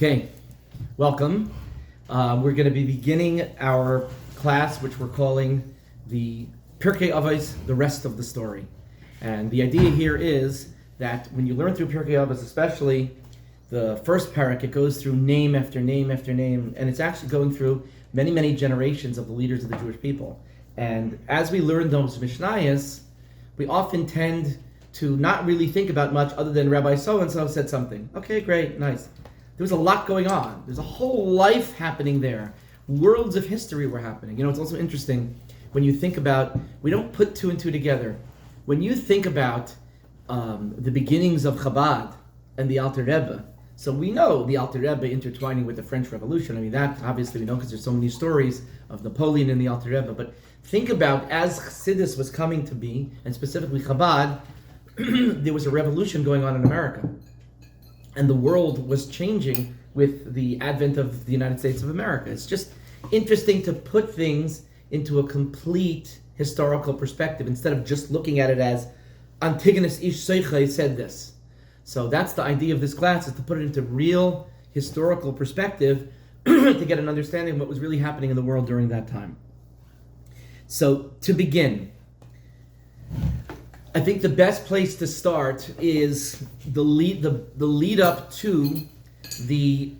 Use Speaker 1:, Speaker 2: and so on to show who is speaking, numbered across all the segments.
Speaker 1: Okay, welcome. We're going to be beginning our class, which we're calling the Pirkei Avos, the rest of the story. And the idea here is that when you learn through Pirkei Avos, especially the first parak, it goes through name after name after name, and it's actually going through many, many generations of the leaders of the Jewish people. And as we learn those Mishnayos, we often tend to not really think about much other than Rabbi so-and-so said something. Okay, great, nice. There was a lot going on. There's a whole life happening there. Worlds of history were happening. You know, it's also interesting when you think about, we don't put two and two together. When you think about the beginnings of Chabad and the Alter Rebbe, so we know the Alter Rebbe intertwining with the French Revolution. I mean, that obviously we know because there's so many stories of Napoleon and the Alter Rebbe. But think about, as Chassidus was coming to be, and specifically Chabad, there was a revolution going on in America. And the world was changing with the advent of the United States of America. It's just interesting to put things into a complete historical perspective instead of just looking at it as Antigonus Ish Seichei said this. So that's the idea of this class, is to put it into real historical perspective to get an understanding of what was really happening in the world during that time. So to begin, I think the best place to start is the lead up to the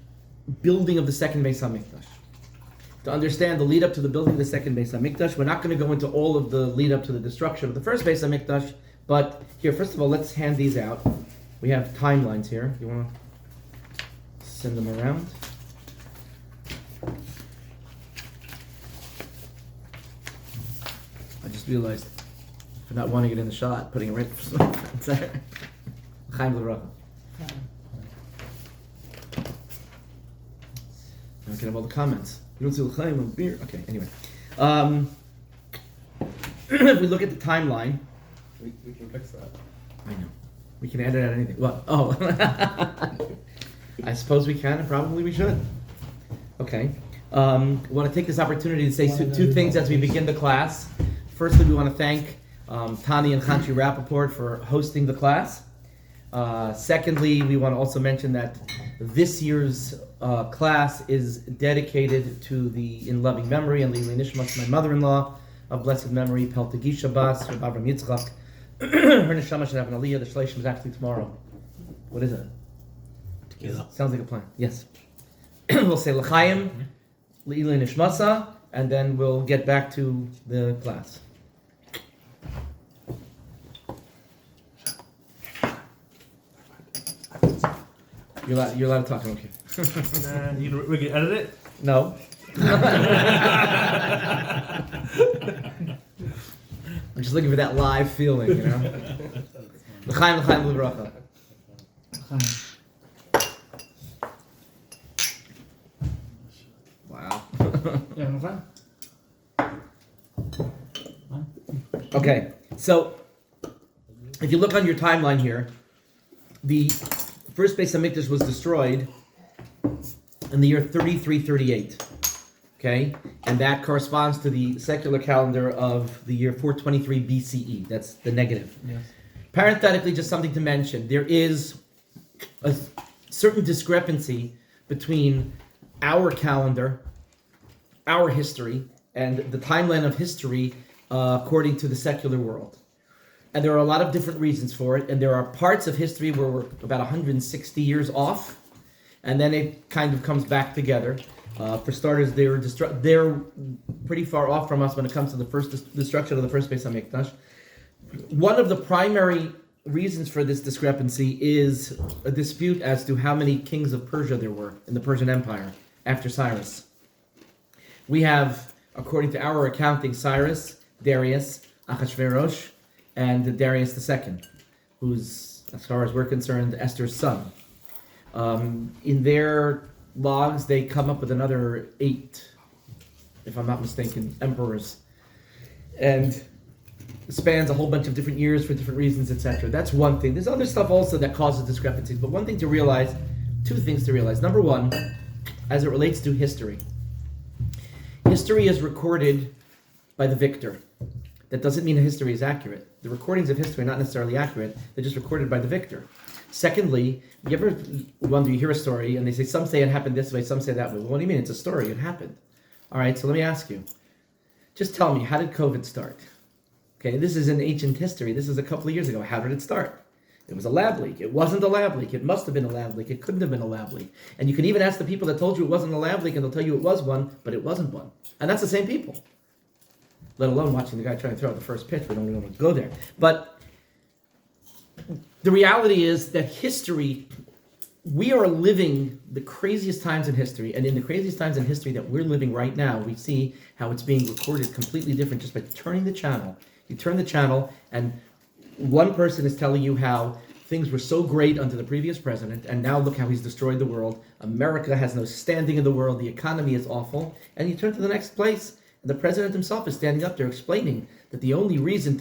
Speaker 1: building of the second Beis HaMikdash. To understand the lead up to the building of the second Beis HaMikdash, we're not going to go into all of the lead up to the destruction of the first Beis HaMikdash, but here, first of all, let's hand these out. We have timelines here. You want to send them around? I just realized, for not wanting it in the shot, putting it right there. Chaim L'Bracha. I can have all the comments. You don't see L'Chaim on beer? Okay, anyway. If we look at the timeline,
Speaker 2: we can fix that.
Speaker 1: I know. We can edit out anything. Well, I suppose we can, and probably we should. Okay. I want to take this opportunity to say two things as we begin the class. Firstly, we want to thank Tani and Chanchi Rappaport for hosting the class. Secondly, we want to also mention that this year's class is dedicated to the in loving memory and Lili Nishmas, my mother-in-law of blessed memory, Peltagisha Bas, Reb Avram Yitzchak. Her neshama should have an aliyah. The shleishim is actually tomorrow. What is it? Tequila. Sounds like a plan. Yes. We'll say l'chaim, Lili Nishmasa, and then we'll get back to the class. You're allowed to talk, okay.
Speaker 2: We can edit it?
Speaker 1: No. I'm just looking for that live feeling, you know? L'chaim, l'chaim, l'bracha. Wow. Okay, so if you look on your timeline here, the first Beis HaMikdash was destroyed in the year 3338. Okay, and that corresponds to the secular calendar of the year 423 BCE. That's the negative.
Speaker 2: Yes.
Speaker 1: Parenthetically, just something to mention, there is a certain discrepancy between our calendar, our history, and the timeline of history according to the secular world. And there are a lot of different reasons for it, and there are parts of history where we're about 160 years off, and then it kind of comes back together. For starters, they're pretty far off from us when it comes to the first destruction of the first Beis HaMikdash. One of the primary reasons for this discrepancy is a dispute as to how many kings of Persia there were in the Persian Empire after Cyrus. We have, according to our accounting, Cyrus, Darius, Achashverosh, and Darius II, who's, as far as we're concerned, Esther's son. In their logs, they come up with another 8, if I'm not mistaken, emperors. And it spans a whole bunch of different years for different reasons, etc. That's one thing. There's other stuff also that causes discrepancies, but one thing to realize, two things to realize. Number one, as it relates to history. History is recorded by the victor. That doesn't mean history is accurate. The recordings of history are not necessarily accurate. They're just recorded by the victor. Secondly, you ever wonder, you hear a story and they say, some say it happened this way, some say that way. Well, what do you mean? It's a story. It happened. All right, so let me ask you. Just tell me, how did COVID start? Okay, this is in ancient history. This is a couple of years ago. How did it start? It was a lab leak. It wasn't a lab leak. It must have been a lab leak. It couldn't have been a lab leak. And you can even ask the people that told you it wasn't a lab leak, and they'll tell you it was one, but it wasn't one. And that's the same people. Let alone watching the guy trying to throw out the first pitch. We don't even want to go there. But the reality is that history, we are living the craziest times in history, and in the craziest times in history that we're living right now, we see how it's being recorded completely different just by turning the channel. You turn the channel, and one person is telling you how things were so great under the previous president, and now look how he's destroyed the world. America has no standing in the world. The economy is awful. And you turn to the next place, and the president himself is standing up there explaining that the only reason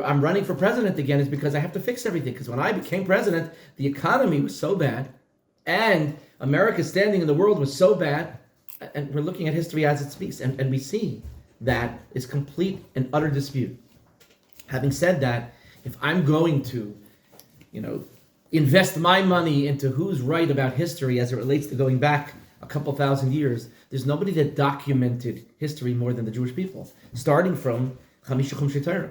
Speaker 1: I'm running for president again is because I have to fix everything. Because when I became president, the economy was so bad, and America's standing in the world was so bad, and we're looking at history as it speaks, and we see that is complete and utter dispute. Having said that, if I'm going to, invest my money into who's right about history as it relates to going back a couple thousand years, there's nobody that documented history more than the Jewish people, starting from Chamisha Chumshei Torah.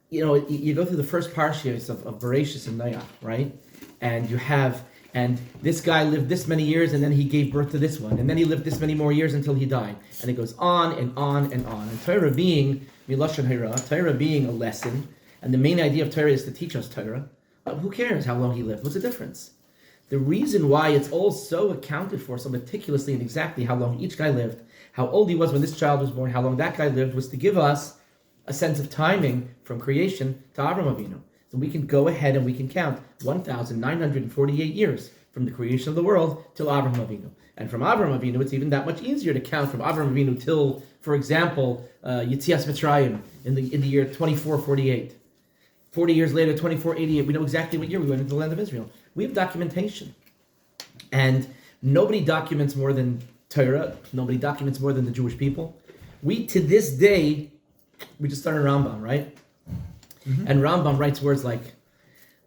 Speaker 1: You go through the first parshas of Bereshis and Noach, right? And this guy lived this many years, and then he gave birth to this one, and then he lived this many more years until he died, and it goes on and on and on. And Torah being Milashon Hara, Torah being a lesson, and the main idea of Torah is to teach us Torah. Who cares how long he lived? What's the difference? The reason why it's all so accounted for so meticulously and exactly how long each guy lived, how old he was when this child was born, how long that guy lived, was to give us a sense of timing from creation to Avram Avinu. So we can go ahead and we can count 1,948 years from the creation of the world till Avram Avinu. And from Avram Avinu, it's even that much easier to count from Avram Avinu till, for example, Yetzias Mitzrayim in the year 2448. 40 years later, 2488, we know exactly what year we went into the land of Israel. We have documentation. And nobody documents more than Torah. Nobody documents more than the Jewish people. We, to this day, we just started Rambam, right? Mm-hmm. And Rambam writes words like,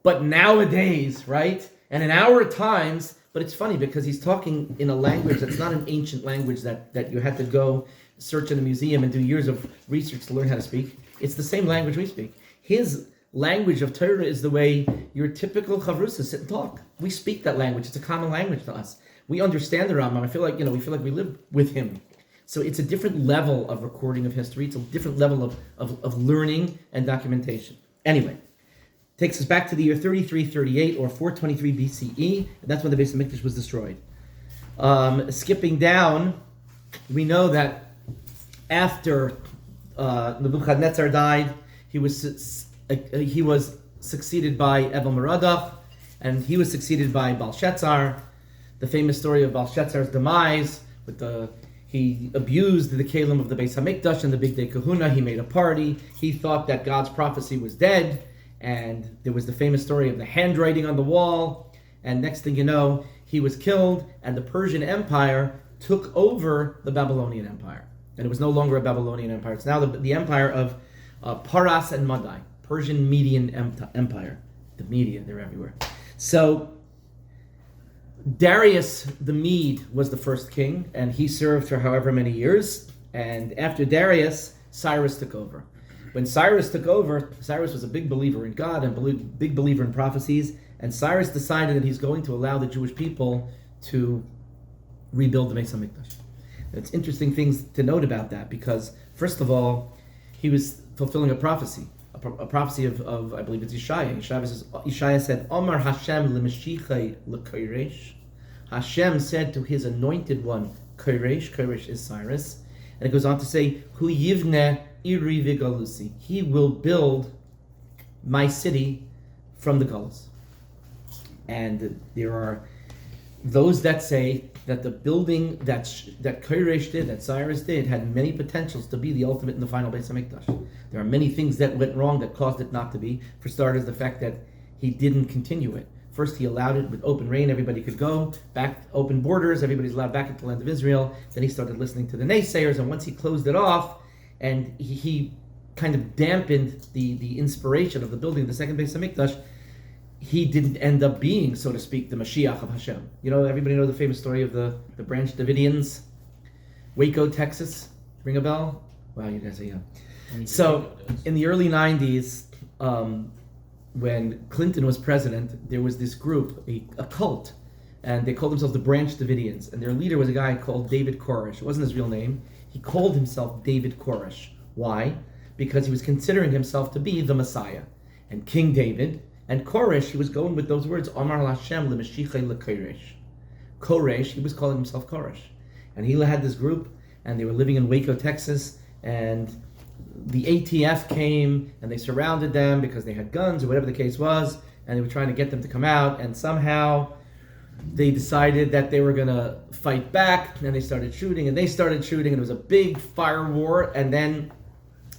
Speaker 1: but nowadays, right? And in our times, but it's funny because he's talking in a language that's not an ancient language that you had to go search in a museum and do years of research to learn how to speak. It's the same language we speak. His language of Torah is the way your typical chavrusa sit and talk. We speak that language. It's a common language to us. We understand the Rambam. I feel like, we feel like we live with him. So it's a different level of recording of history. It's a different level of learning and documentation. Anyway, takes us back to the year 3338 or 423 BCE. And that's when the Beis HaMikdash was destroyed. Skipping down, we know that after Nebuchadnezzar died, he was succeeded by Evel Merodach, and he was succeeded by Belshazzar. The famous story of Belshazzar's demise, he abused the Kalim of the Beis HaMikdash and the Big Day Kahuna. He made a party. He thought that God's prophecy was dead, and there was the famous story of the handwriting on the wall. And next thing you know, he was killed, and the Persian Empire took over the Babylonian Empire. And it was no longer a Babylonian Empire. It's now the empire of Paras and Madai. Persian Median Empire. The Media, they're everywhere. So Darius the Mede was the first king, and he served for however many years. And after Darius, Cyrus took over. When Cyrus took over, Cyrus was a big believer in God and big believer in prophecies, and Cyrus decided that he's going to allow the Jewish people to rebuild the Beis HaMikdash. It's interesting things to note about that, because first of all, he was fulfilling a prophecy. A prophecy of I believe it's Yeshaya. Yeshaya said, Omar Hashem l'Mashiachai l'Koresh. Hashem said to his anointed one, Koresh. Koresh is Cyrus. And it goes on to say, Hu yivne iri v'galusi. He will build my city from the Galus. And there are those that say that the building that Koresh did, that Cyrus did, had many potentials to be the ultimate and the final Beis HaMikdash. There are many things that went wrong that caused it not to be. For starters, the fact that he didn't continue it. First, he allowed it with open reign, everybody could go, back open borders, everybody's allowed back into the land of Israel. Then he started listening to the naysayers, and once he closed it off, and he kind of dampened the inspiration of the building of the second Beis HaMikdash, he didn't end up being, so to speak, the Mashiach of Hashem. Everybody know the famous story of the Branch Davidians, Waco, Texas. Ring a bell? Wow, you guys are young. So, in the early 90s, when Clinton was president, there was this group, a cult, and they called themselves the Branch Davidians, and their leader was a guy called David Koresh. It wasn't his real name. He called himself David Koresh. Why? Because he was considering himself to be the Messiah. And King David, and Koresh, he was going with those words, Amar Hashem le'Mashiachei le'Koresh. Koresh, he was calling himself Koresh. And he had this group, and they were living in Waco, Texas, and the ATF came, and they surrounded them because they had guns, or whatever the case was, and they were trying to get them to come out, and somehow they decided that they were going to fight back, and they started shooting, and it was a big fire war, and then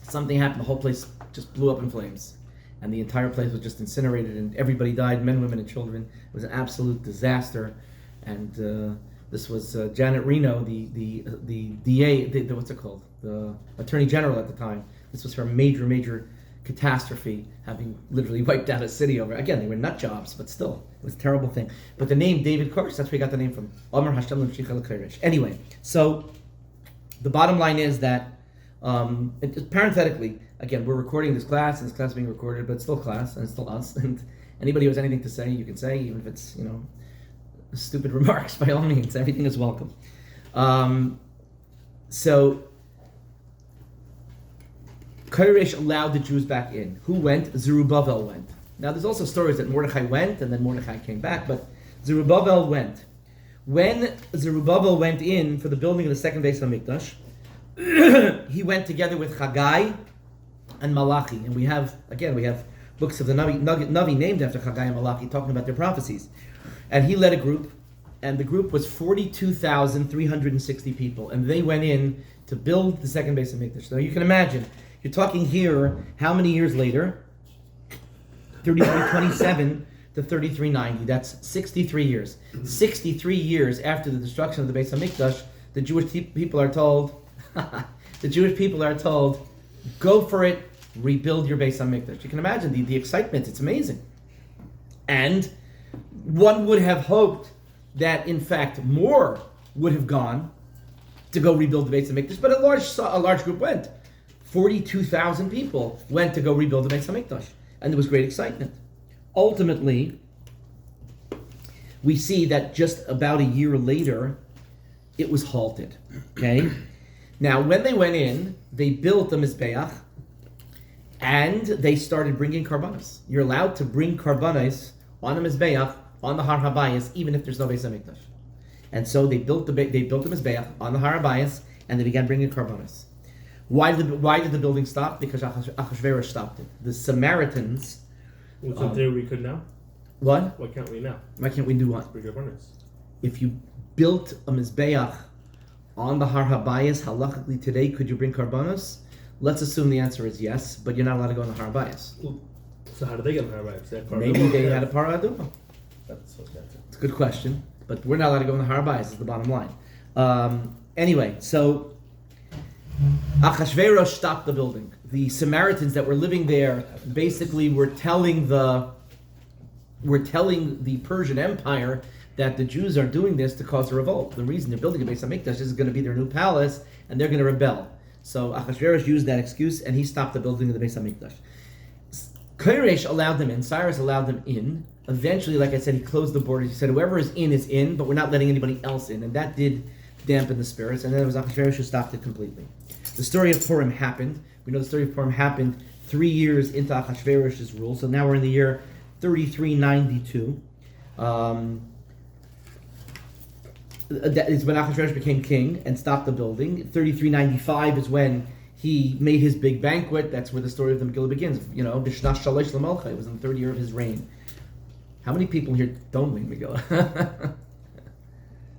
Speaker 1: something happened. The whole place just blew up in flames, and the entire place was just incinerated, and everybody died, men, women, and children. It was an absolute disaster, and this was Janet Reno, the DA, what's it called? The Attorney General at the time. This was her major catastrophe, having literally wiped out a city over. Again, they were nut jobs, but still, it was a terrible thing. But the name David Koresh, that's where he got the name from. Amar Hashem le'Mashiachei le'Koresh. Anyway, so the bottom line is that, parenthetically, again, we're recording this class, and this class is being recorded, but it's still class, and it's still us. And anybody who has anything to say, you can say, even if it's, stupid remarks, by all means. Everything is welcome. So Koresh allowed the Jews back in. Who went? Zerubbabel went. Now there's also stories that Mordechai went and then Mordechai came back, but Zerubbabel went. When Zerubbabel went in for the building of the second base of Mikdash, he went together with Haggai and Malachi. And we have books of the Navi named after Haggai and Malachi talking about their prophecies. And he led a group, and the group was 42,360 people, and they went in to build the second base of Mikdash. So you can imagine, you're talking here, how many years later? 3327 to 3390. That's 63 years. 63 years after the destruction of the base of Mikdash, the Jewish people are told, go for it, rebuild your base on Mikdash. You can imagine the excitement. It's amazing. And one would have hoped that, in fact, more would have gone to go rebuild the base of Mikdash, but a large group went. 42,000 people went to go rebuild the base of Mikdash, and there was great excitement. Ultimately, we see that just about a year later, it was halted. Okay? Now, when they went in, they built the Mizbeach, and they started bringing karbanos. You're allowed to bring karbanos on the Mizbeach, on the Har HaBayis, even if there's no Beis HaMikdash. And so they built the Mizbeach on the Har HaBayis, and they began bringing karbanos. Why did the building stop? Because Achashverosh stopped it. The Samaritans...
Speaker 2: What's up there we could now?
Speaker 1: What?
Speaker 2: Why can't we now?
Speaker 1: Why can't we do what?
Speaker 2: Bring karbanos.
Speaker 1: If you built a Mizbeach on the Har HaBayis, halachically today, could you bring karbanos? Let's assume the answer is yes, but you're not allowed to go on the Har HaBayis.
Speaker 2: So how did they get on the Har HaBayis?
Speaker 1: Maybe they had a Parah Adumah.
Speaker 2: That's
Speaker 1: It's a good question, but we're not allowed to go on the Har HaBayis, is the bottom line. Anyway, so Achashverosh stopped the building. The Samaritans that were living there basically were telling the Persian Empire that the Jews are doing this to cause a revolt. The reason they're building a Beis HaMikdash is going to be their new palace, and they're going to rebel. So Achashverosh used that excuse, and he stopped the building of the Beis HaMikdash. Koresh allowed them in. Cyrus allowed them in. Eventually, like I said, he closed the borders. He said, whoever is in, but we're not letting anybody else in. And that did dampen the spirits. And then it was Achashverosh who stopped it completely. The story of Purim happened. We know the story of Purim happened 3 years into Achashverosh's rule. So now we're in the year 3392. That is when Achashverosh became king and stopped the building. 3395 is when he made his big banquet. That's where the story of the Megillah begins. B'shnas shalosh l'malcha. It was in the third year of his reign. How many people here don't lean Megillah?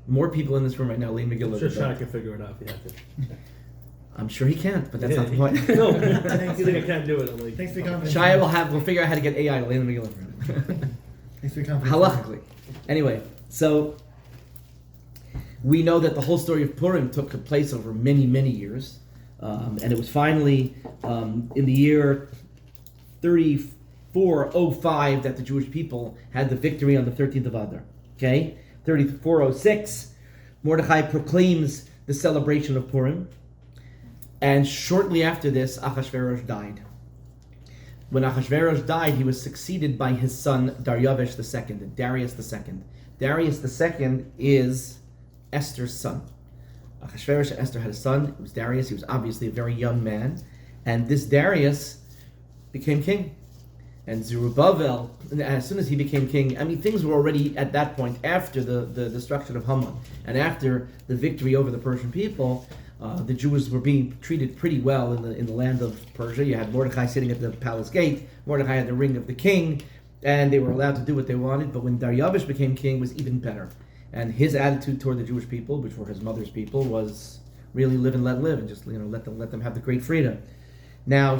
Speaker 1: More people in this room right now lean Megillah.
Speaker 2: I'm sure Shai can figure it out if he had to.
Speaker 1: I'm sure he can't, but that's not the point.
Speaker 2: No, you think I can't do it. I'm like,
Speaker 3: Thanks for the confidence.
Speaker 1: Shai we'll figure out how to get AI to lean the Megillah for him.
Speaker 3: Thanks for the confidence.
Speaker 1: Halachically. Anyway, so we know that the whole story of Purim took place over many, many years. And it was finally in the year 33 3405 that the Jewish people had the victory on the 13th of Adar. Okay? 3406, Mordechai proclaims the celebration of Purim. And shortly after this, Achashverosh died. When Achashverosh died, he was succeeded by his son Darius II, Darius II. Darius II is Esther's son. Achashverosh and Esther had a son. It was Darius. He was obviously a very young man. And this Darius became king. And Zerubbabel, as soon as he became king, I mean, things were already at that point, after the destruction of Haman, and after the victory over the Persian people, the Jews were being treated pretty well in the land of Persia. You had Mordechai sitting at the palace gate. Mordechai had the ring of the king, and they were allowed to do what they wanted. But when Darius became king, it was even better. And his attitude toward the Jewish people, which were his mother's people, was really live and let live, and just let them have the great freedom. Now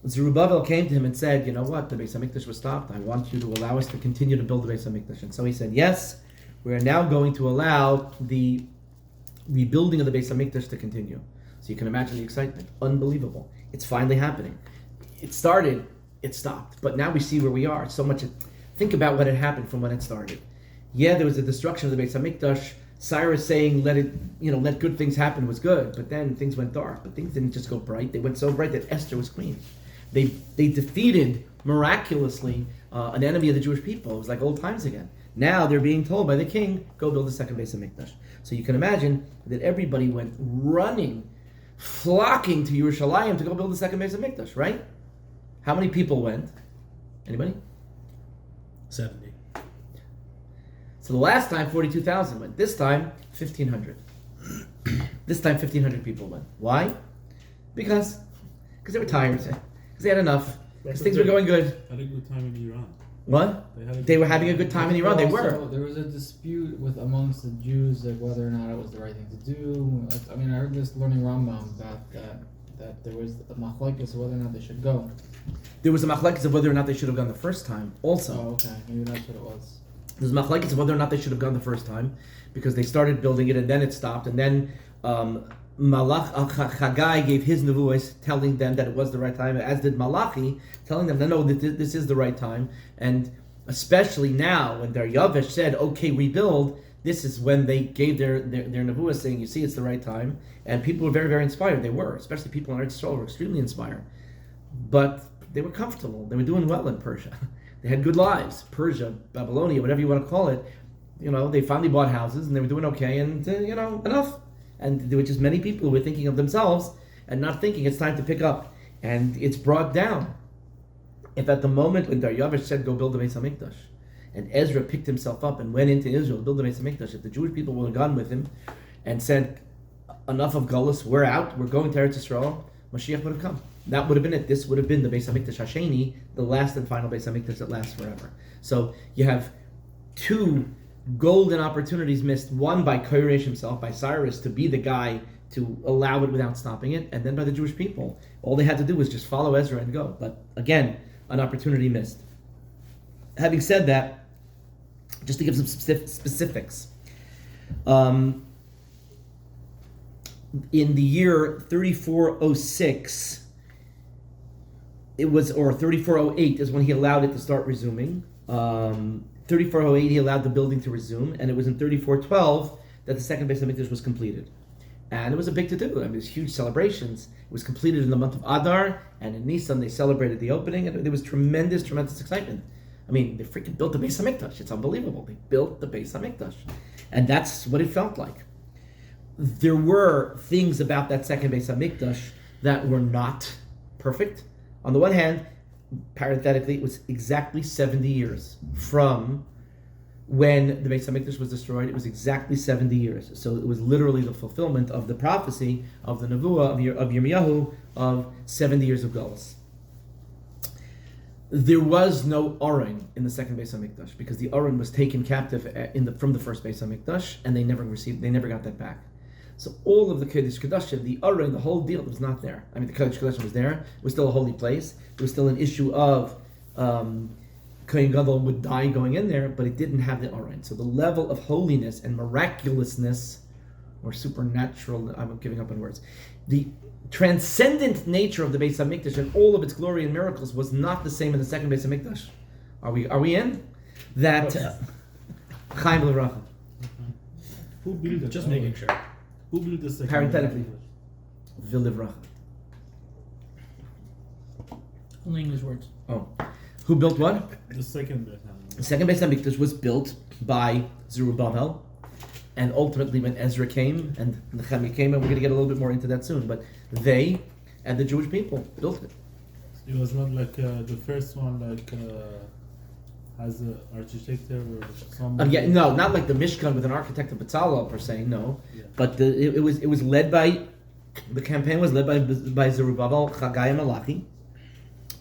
Speaker 1: Zerubbabel came to him and said, you know what, the Beis HaMikdash was stopped. I want you to allow us to continue to build the Beis HaMikdash. And so he said, yes, we are now going to allow the rebuilding of the Beis HaMikdash to continue. So you can imagine the excitement. Unbelievable. It's finally happening. It started, it stopped. But now we see where we are. So much. Think about what had happened from when it started. Yeah, there was a destruction of the Beis HaMikdash. Cyrus saying, let good things happen was good. But then things went dark. But things didn't just go bright. They went so bright that Esther was queen. They defeated, miraculously, an enemy of the Jewish people. It was like old times again. Now they're being told by the king, go build the second Beis HaMikdash. So you can imagine that everybody went running, flocking to Yerushalayim to go build the second Beis HaMikdash, right? How many people went? Anybody?
Speaker 3: 70.
Speaker 1: So the last time, 42,000 went. This time, 1,500. This time, 1,500 people went. Why? Because they were tired. Because they had enough. Because things were going good.
Speaker 4: Had a good time in Iran.
Speaker 1: What? They were having a good time in Iran. They were.
Speaker 5: There was a dispute amongst the Jews whether or not it was the right thing to do. I mean, I heard this learning Rambam that there was a machlokes of whether or not they should go.
Speaker 1: There was a machlokes of whether or not they should have gone the first time. Also.
Speaker 5: Oh, okay. Maybe that's what it was.
Speaker 1: There's machlokes of whether or not they should have gone the first time, because they started building it and then it stopped, and then Malach Chagai gave his nevuos telling them that it was the right time, as did Malachi telling them, no, this is the right time. And especially now, when Darius said, okay, rebuild, this is when they gave their nevuos saying, you see, it's the right time. And people were very, very inspired. They were, especially people in Eretz Yisrael were extremely inspired. But they were comfortable. They were doing well in Persia. They had good lives. Persia, Babylonia, whatever you want to call it. They finally bought houses and they were doing okay, and enough. And there were just many people who were thinking of themselves and not thinking it's time to pick up. And it's brought down. If at the moment when Darius said, go build the Beis HaMikdash, and Ezra picked himself up and went into Israel to build the Beis HaMikdash, if the Jewish people would have gone with him and said, enough of Gullus, we're out, we're going to Eretz Yisrael, Mashiach would have come. That would have been it. This would have been the Beis HaMikdash Hasheni, the last and final Beis HaMikdash that lasts forever. So you have two golden opportunities missed, one by Koresh himself, by Cyrus, to be the guy to allow it without stopping it, and then by the Jewish people. All they had to do was just follow Ezra and go. But again, an opportunity missed. Having said that, just to give some specifics, in the year 3406, it was, or 3408 is when he allowed it to start resuming. 3408 he allowed the building to resume, and it was in 3412 that the second Beis HaMikdash was completed. And it was a big to-do. I mean, it was huge celebrations. It was completed in the month of Adar, and in Nisan they celebrated the opening, and there was tremendous excitement. I mean, they freaking built the Beis HaMikdash. It's unbelievable. They built the Beis HaMikdash. And that's what it felt like. There were things about that second Beis HaMikdash that were not perfect. On the one hand, parenthetically, it was exactly 70 years from when the Beis HaMikdash was destroyed. It was exactly 70 years. So it was literally the fulfillment of the prophecy of the Nevuah of Yirmiyahu of 70 years of Galus. There was no Aron in the second Beis HaMikdash because the Aron was taken captive from the first Beis HaMikdash, and they never got that back. So all of the Kodesh Kodashim, the Aron, the whole deal was not there. I mean, the Kodesh Kodashim was there. It was still a holy place. It was still an issue of Kohen Gadol would die going in there, but it didn't have the Aron. So the level of holiness and miraculousness or supernatural. I'm giving up on words. The transcendent nature of the Beis Hamikdash and all of its glory and miracles was not the same in the second Beis Hamikdash. Are we in? That Chaim L'Racha.
Speaker 3: Who built it?
Speaker 4: Just making sure.
Speaker 3: Who built the second?
Speaker 1: Parenthetically, V'Livracha.
Speaker 4: Only English words.
Speaker 1: Oh, who built what?
Speaker 3: The second Beit
Speaker 1: The second Beis Hamikdash was built by Zerubbabel, and ultimately when Ezra came and Nehemiah came, and we're going to get a little bit more into that soon, but they and the Jewish people built it.
Speaker 3: It was not like the first one, like as an architect or something.
Speaker 1: Yeah, no, not like the Mishkan with an architect of Betzalel per se, no.
Speaker 3: Yeah.
Speaker 1: But it was led by, the campaign was led by Zerubbabel, Chagai, and Malachi,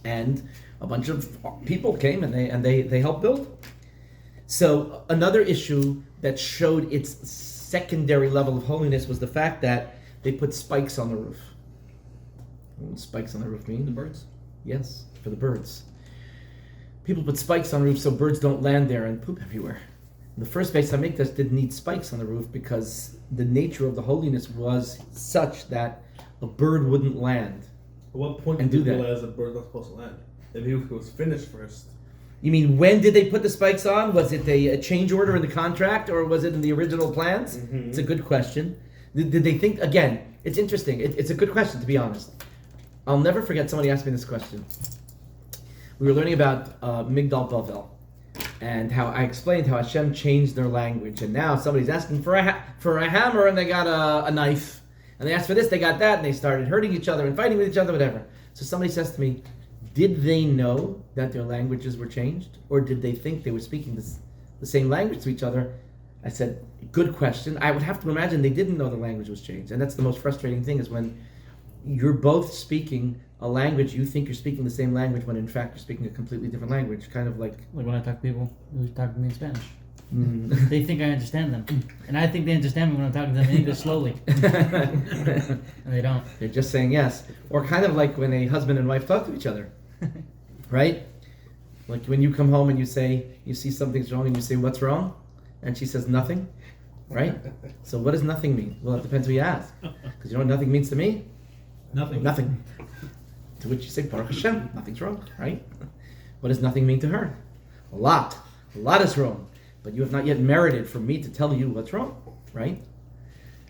Speaker 1: and a bunch of people came and they helped build. So another issue that showed its secondary level of holiness was the fact that they put spikes on the roof. What does spikes on the roof mean?
Speaker 4: The birds.
Speaker 1: Yes, for the birds. People put spikes on roofs so birds don't land there and poop everywhere. The first Beis Hamikdash didn't need spikes on the roof because the nature of the holiness was such that a bird wouldn't land.
Speaker 2: At what point
Speaker 1: And
Speaker 2: did
Speaker 1: do
Speaker 2: you
Speaker 1: that.
Speaker 2: realize that bird not supposed to land? Maybe if it was finished first.
Speaker 1: You mean, when did they put the spikes on? Was it a change order in the contract, or was it in the original plans?
Speaker 2: Mhm.
Speaker 1: It's a good question. Did they think, again, it's interesting. It's a good question, to be honest. I'll never forget somebody asked me this question. We were learning about Migdal Bavel, and how I explained how Hashem changed their language, and now somebody's asking for a hammer, and they got a knife, and they asked for this, they got that, and they started hurting each other and fighting with each other, whatever. So somebody says to me, did they know that their languages were changed, or did they think they were speaking the same language to each other? I said, good question. I would have to imagine they didn't know the language was changed, and that's the most frustrating thing, is when you're both speaking a language, you think you're speaking the same language when in fact you're speaking a completely different language, kind of like...
Speaker 4: Like when I talk to people who talk to me in Spanish.
Speaker 1: Mm.
Speaker 4: They think I understand them. And I think they understand me when I'm talking to them in English slowly. And they don't.
Speaker 1: They're just saying yes. Or kind of like when a husband and wife talk to each other, right? Like when you come home and you see something's wrong and you say, what's wrong? And she says, nothing, right? So what does nothing mean? Well, it depends who you ask. Because you know what nothing means to me?
Speaker 3: Nothing.
Speaker 1: Nothing. To which you say, Baruch Hashem, nothing's wrong, right? What does nothing mean to her? A lot. A lot is wrong. But you have not yet merited for me to tell you what's wrong, right?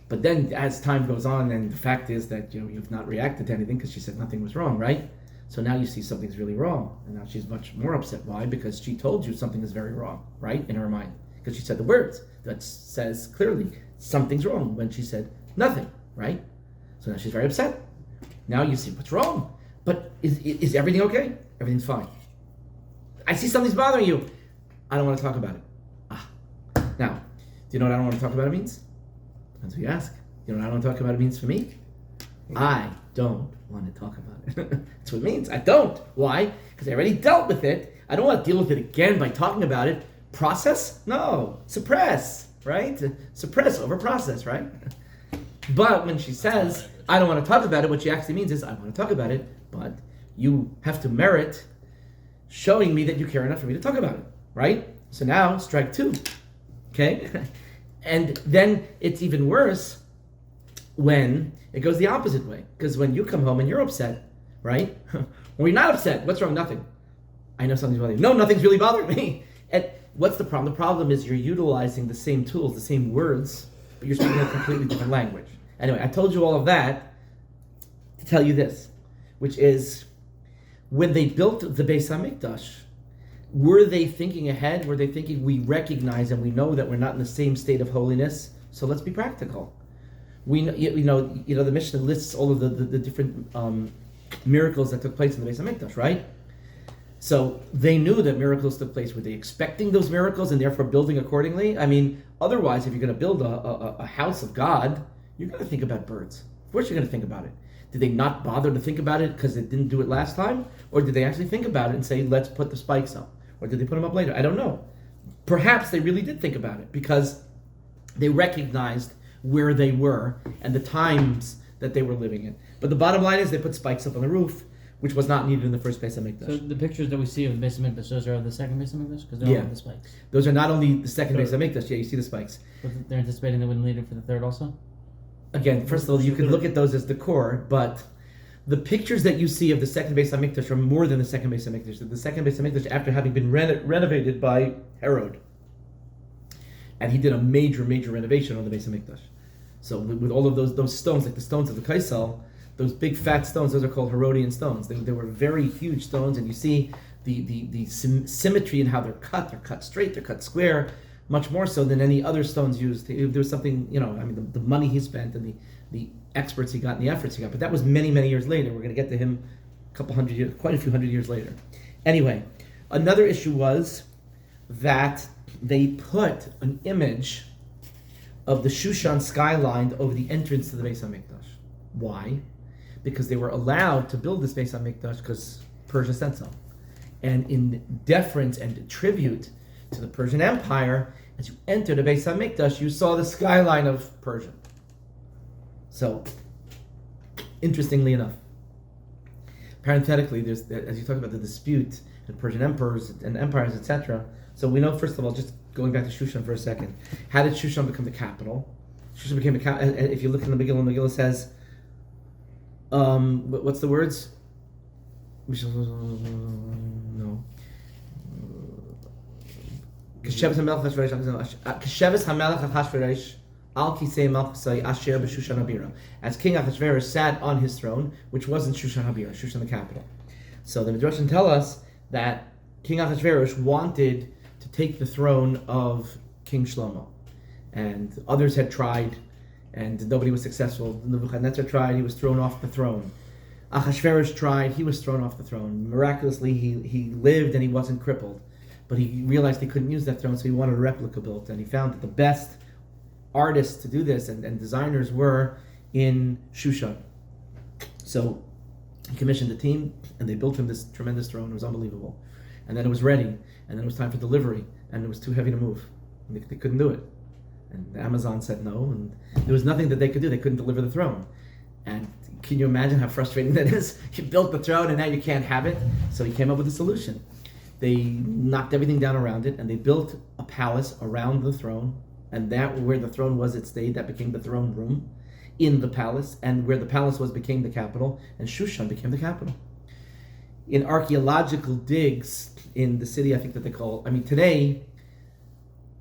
Speaker 1: But then as time goes on, and the fact is that you've not reacted to anything because she said nothing was wrong, right? So now you see something's really wrong. And now she's much more upset. Why? Because she told you something is very wrong, right? In her mind. Because she said the words that says clearly something's wrong when she said nothing, right? So now she's very upset. Now you see what's wrong. But is everything okay? Everything's fine. I see something's bothering you. I don't want to talk about it. Now, do you know what I don't want to talk about it means? Depends who you ask. You know what I don't want to talk about it means for me? I don't want to talk about it. That's what it means. I don't. Why? Because I already dealt with it. I don't want to deal with it again by talking about it. Process? No. Suppress, right? Suppress over process, right? But when she says, I don't want to talk about it, what she actually means is, I want to talk about it, but you have to merit showing me that you care enough for me to talk about it, right? So now, strike two, okay? And then it's even worse when it goes the opposite way. Because when you come home and you're upset, right? When you're not upset, what's wrong? Nothing. I know something's bothering you. No, nothing's really bothering me. And what's the problem? The problem is you're utilizing the same tools, the same words, but you're speaking a completely different language. Anyway, I told you all of that to tell you this, which is, when they built the Beis Hamikdash, were they thinking ahead? Were they thinking, we recognize and we know that we're not in the same state of holiness, so let's be practical. We know, the Mishnah lists all of the different miracles that took place in the Beis Hamikdash, right? So they knew that miracles took place. Were they expecting those miracles and therefore building accordingly? I mean, otherwise, if you're going to build a house of God, you're going to think about birds. Of course you're going to think about it. Did they not bother to think about it because they didn't do it last time? Or did they actually think about it and say, let's put the spikes up? Or did they put them up later? I don't know. Perhaps they really did think about it because they recognized where they were and the times that they were living in. But the bottom line is they put spikes up on the roof, which was not needed in the first Beis Hamikdash.
Speaker 4: So the pictures that we see of the Beis Hamikdash, those are of the second Beis Hamikdash? Because they're all of the spikes.
Speaker 1: Those are not only the second Beis Hamikdash. Yeah, you see the spikes.
Speaker 4: But they're anticipating they wouldn't need it for the third also?
Speaker 1: again, first of all, you could look at those as decor, but the pictures that you see of the second Beis Hamikdash are more than the second Beis Hamikdash. The second Beis Hamikdash, after having been renovated by Herod, and he did a major renovation on the Beis Hamikdash. So with all of those stones, like the stones of the Kaisel, those big fat stones, those are called Herodian stones. They were very huge stones, and you see the symmetry in how they're cut. They're cut straight, they're cut square, much more so than any other stones used. There was something, the money he spent and the experts he got and the efforts he got. But that was many years later. We're going to get to him quite a few hundred years later. Anyway, another issue was that they put an image of the Shushan skyline over the entrance to the Beis Hamikdash. Why? Because they were allowed to build this Beis Hamikdash because Persia said so. And in deference and tribute to the Persian Empire, as you entered the Beis Hamikdash, you saw the skyline of Persia. So, interestingly enough, parenthetically, there's, as you talk about the dispute in Persian emperors and empires, etc. So we know, first of all, just going back to Shushan for a second, how did Shushan become the capital? Shushan became the capital. If you look in the Megillah says, what's the words? No. Kesheves HaMelech Achashverosh Al Kisei Malchusai Asher B'Shushan Habira. As King Achashverosh sat on his throne, which wasn't Shushan Habira, Shushan the capital. So the Midrashim tell us that King Achashverosh wanted to take the throne of King Shlomo, and others had tried, and nobody was successful. Nebuchadnezzar tried; he was thrown off the throne. Achashverosh tried; he was thrown off the throne. Miraculously, he lived and he wasn't crippled, but he realized he couldn't use that throne, so he wanted a replica built, and he found that the best artists to do this and designers were in Shushan. So he commissioned a team, and they built him this tremendous throne. It was unbelievable. And then it was ready, and then it was time for delivery, and it was too heavy to move. And they couldn't do it. And Amazon said no, and there was nothing that they could do. They couldn't deliver the throne. And can you imagine how frustrating that is? You built the throne, and now you can't have it. So he came up with a solution. They knocked everything down around it, and they built a palace around the throne, and that where the throne was, it stayed. That became the throne room in the palace, and where the palace was became the capital, and Shushan became the capital. In archaeological digs in the city, I think that they call, today,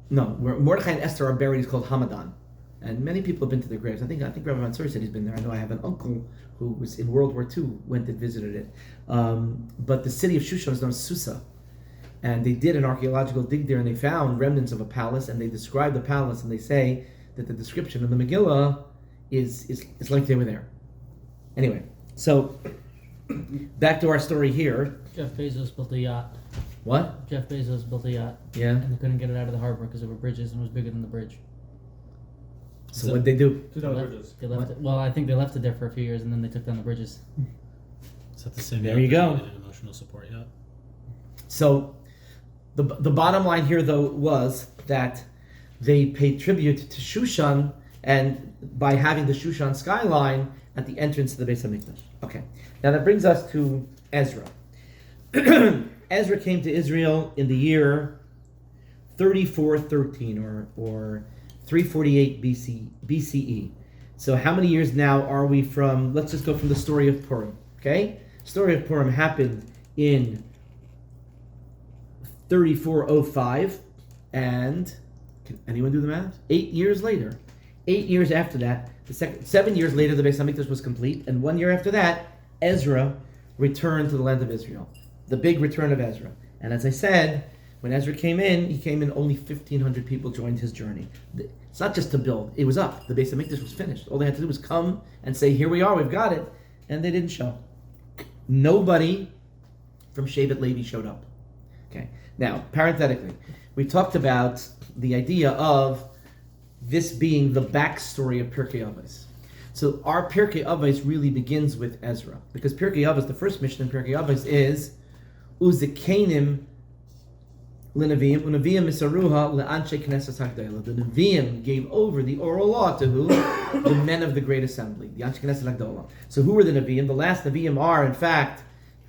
Speaker 1: no, where Mordechai and Esther are buried is called Hamadan. And many people have been to their graves. I think Rabbi Mansour said he's been there. I know I have an uncle who was in World War II, went and visited it. But the city of Shushan is known as Susa. And they did an archaeological dig there, and they found remnants of a palace, and they described the palace, and they say that the description of the Megillah is like they were there. Anyway, so back to our story here.
Speaker 4: Jeff Bezos built a yacht.
Speaker 1: What?
Speaker 4: Jeff Bezos built a yacht.
Speaker 1: Yeah.
Speaker 4: And they couldn't get it out of the harbor because there were bridges and it was bigger than the bridge.
Speaker 1: So what'd they do?
Speaker 2: Two
Speaker 4: They
Speaker 2: dollar
Speaker 4: left,
Speaker 2: bridges.
Speaker 4: they left it. Well, I think they left it there for a few years and then they took down the bridges.
Speaker 3: Is that the same?
Speaker 1: There
Speaker 3: yacht
Speaker 1: you
Speaker 3: that
Speaker 1: go.
Speaker 3: needed emotional support yacht?
Speaker 1: So the bottom line here, though, was that they paid tribute to Shushan, and by having the Shushan skyline at the entrance to the Beis Hamikdash. Okay, now that brings us to Ezra. Ezra came to Israel in the year 3413 or 348 BCE. So how many years now are we from? Let's just go from the story of Purim. Okay, story of Purim happened in 3405, and can anyone do the math? 8 years later. 8 years after that, 7 years later, the Beis Hamikdash was complete, and 1 year after that, Ezra returned to the land of Israel. The big return of Ezra. And as I said, when Ezra came in, he came in, only 1,500 people joined his journey. It's not just to build, it was up. The Beis Hamikdash was finished. All they had to do was come and say, here we are, we've got it. And they didn't show. Nobody from Shevet Levi showed up. Okay. Now, parenthetically, we talked about the idea of this being the backstory of Pirkei Avos. So our Pirkei Avos really begins with Ezra, because Pirkei Avos, the first mission in Pirkei Avos is Uzikenim L'Neviim, U'Neviim Misaruha L'Anshe Knesset HaGdolah. The Neviim gave over the oral law to who? The men of the Great Assembly, the Anshe Knesset HaGdolah. So who are the Neviim? The last Neviim are, in fact,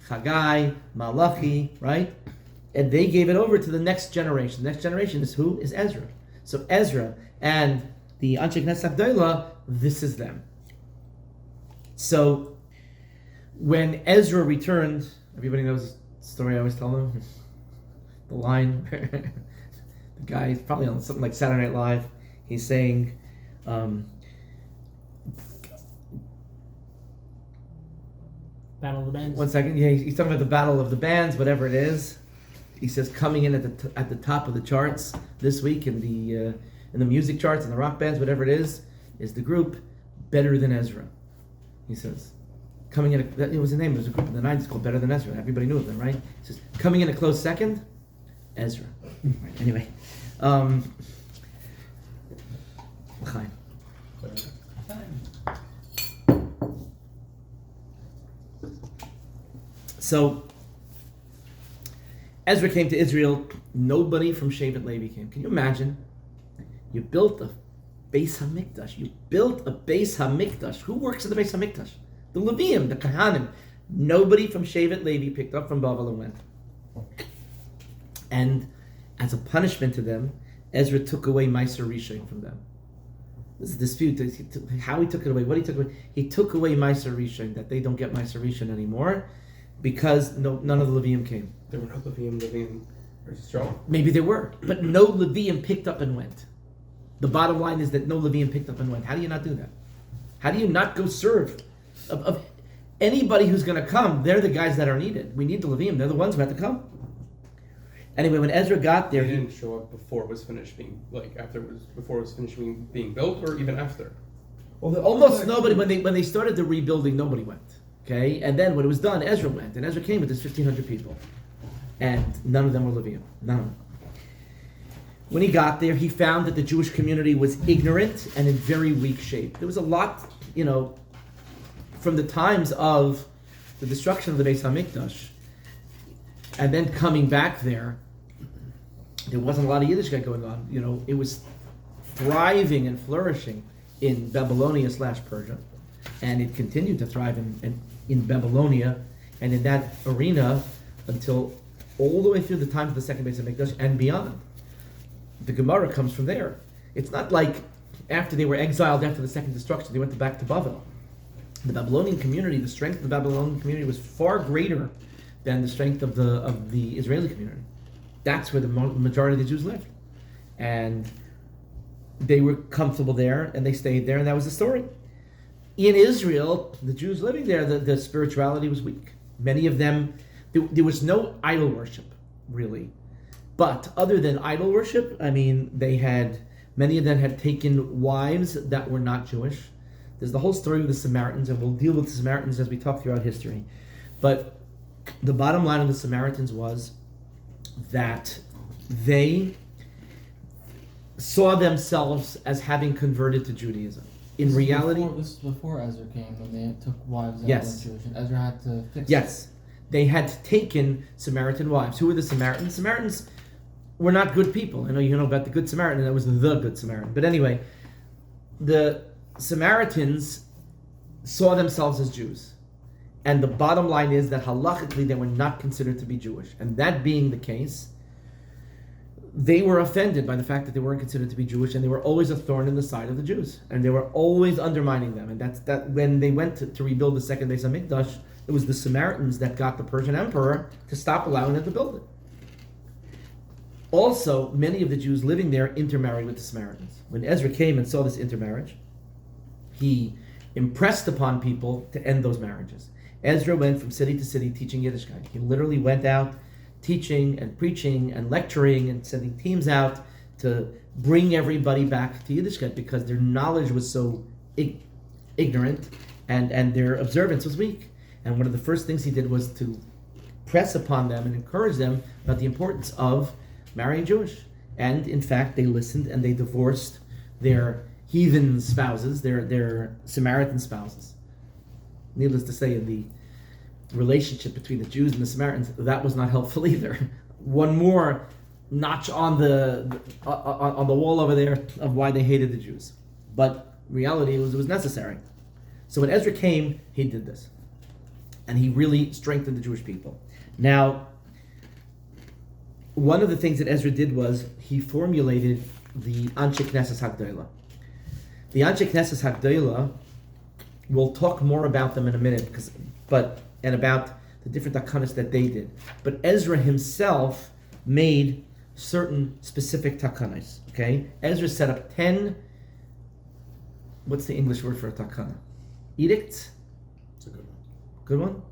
Speaker 1: Chagai, Malachi, right? And they gave it over to the next generation. The next generation is who? Is Ezra. So Ezra and the Anshe Knesset Agdola, this is them. So when Ezra returned, everybody knows the story I always tell them. The line, the guy is probably on something like Saturday Night Live. He's saying,
Speaker 4: Battle of the Bands.
Speaker 1: one second. Yeah, he's talking about the battle of the bands, whatever it is. He says coming in at the top of the charts this week in the music charts and the rock bands, whatever it is the group Better Than Ezra. He says coming in. It was a name. There was a group in the '90s called Better Than Ezra. Everybody knew of them, right? He says coming in a close second, Ezra. Right, anyway, Chaim. So Ezra came to Israel. Nobody from Shevet Levi came. Can you imagine? You built a Beis Hamikdash. You built a Beis Hamikdash. Who works at the Beis Hamikdash? The Leviim, the Kahanim. Nobody from Shevet Levi picked up from Bavel and went. And as a punishment to them, Ezra took away Meiser Rishon from them. This is a dispute. How he took it away, what he took away. He took away Meiser Rishon, that they don't get Meiser Rishon anymore, because none of the Leviim came.
Speaker 6: There were no Levium living in Israel.
Speaker 1: Maybe there were, but no Levium picked up and went. The bottom line is that no Levium picked up and went. How do you not do that? How do you not go serve? Of anybody who's going to come, they're the guys that are needed. We need the Levium. They're the ones who have to come. Anyway, when Ezra got there,
Speaker 6: They didn't show up before it was finished before it was finished being built, or even after.
Speaker 2: Well,
Speaker 1: almost nobody, when they started the rebuilding, nobody went. Okay, and then when it was done, Ezra went, and Ezra came with his 1,500 people, and none of them were Levium. None of them. When he got there, he found that the Jewish community was ignorant and in very weak shape. There was a lot, from the times of the destruction of the Beis Hamikdash, and then coming back there wasn't a lot of Yiddishkeit going on. It was thriving and flourishing in Babylonia/Persia, and it continued to thrive in Babylonia and in that arena until all the way through the time of the second Beis Hamikdash and beyond. The Gemara comes from there. It's not like after they were exiled after the second destruction, they went back to Babel. The Babylonian community, the strength of the Babylonian community was far greater than the strength of the Israeli community. That's where the majority of the Jews lived. And they were comfortable there, and they stayed there, and that was the story. In Israel, the Jews living there, the spirituality was weak. Many of them, there was no idol worship, really. But other than idol worship, many of them had taken wives that were not Jewish. There's the whole story of the Samaritans, and we'll deal with the Samaritans as we talk throughout history. But the bottom line of the Samaritans was that they saw themselves as having converted to Judaism. In reality,
Speaker 5: this is before Ezra came, when they took wives that
Speaker 1: Yes.
Speaker 5: weren't Jewish, and Ezra had to fix
Speaker 1: yes, they had taken Samaritan wives. Who were the Samaritans? Samaritans were not good people. I know you know about the Good Samaritan, and that was the Good Samaritan. But anyway, the Samaritans saw themselves as Jews. And the bottom line is that halachically they were not considered to be Jewish. And that being the case, they were offended by the fact that they weren't considered to be Jewish, and they were always a thorn in the side of the Jews. And they were always undermining them. And that when they went to rebuild the second Beis Hamikdash, it was the Samaritans that got the Persian emperor to stop allowing them to build it. Also, many of the Jews living there intermarried with the Samaritans. When Ezra came and saw this intermarriage, he impressed upon people to end those marriages. Ezra went from city to city teaching Yiddishkeit. He literally went out teaching and preaching and lecturing and sending teams out to bring everybody back to Yiddishkeit because their knowledge was so ignorant and their observance was weak. And one of the first things he did was to press upon them and encourage them about the importance of marrying Jewish. And in fact, they listened and they divorced their heathen spouses, their Samaritan spouses. Needless to say, in the relationship between the Jews and the Samaritans, that was not helpful either. One more notch on the wall over there of why they hated the Jews. But reality, it was necessary. So when Ezra came, he did this. And he really strengthened the Jewish people. Now, one of the things that Ezra did was he formulated the Anshe Knesset Hagdolah. The Anshe Knesset Hagdola, we'll talk more about them in a minute, and about the different takanas that they did. But Ezra himself made certain specific takanas. Okay, Ezra set up 10. What's the English word for a takana? Edicts.
Speaker 3: It's a good one.
Speaker 1: Good one.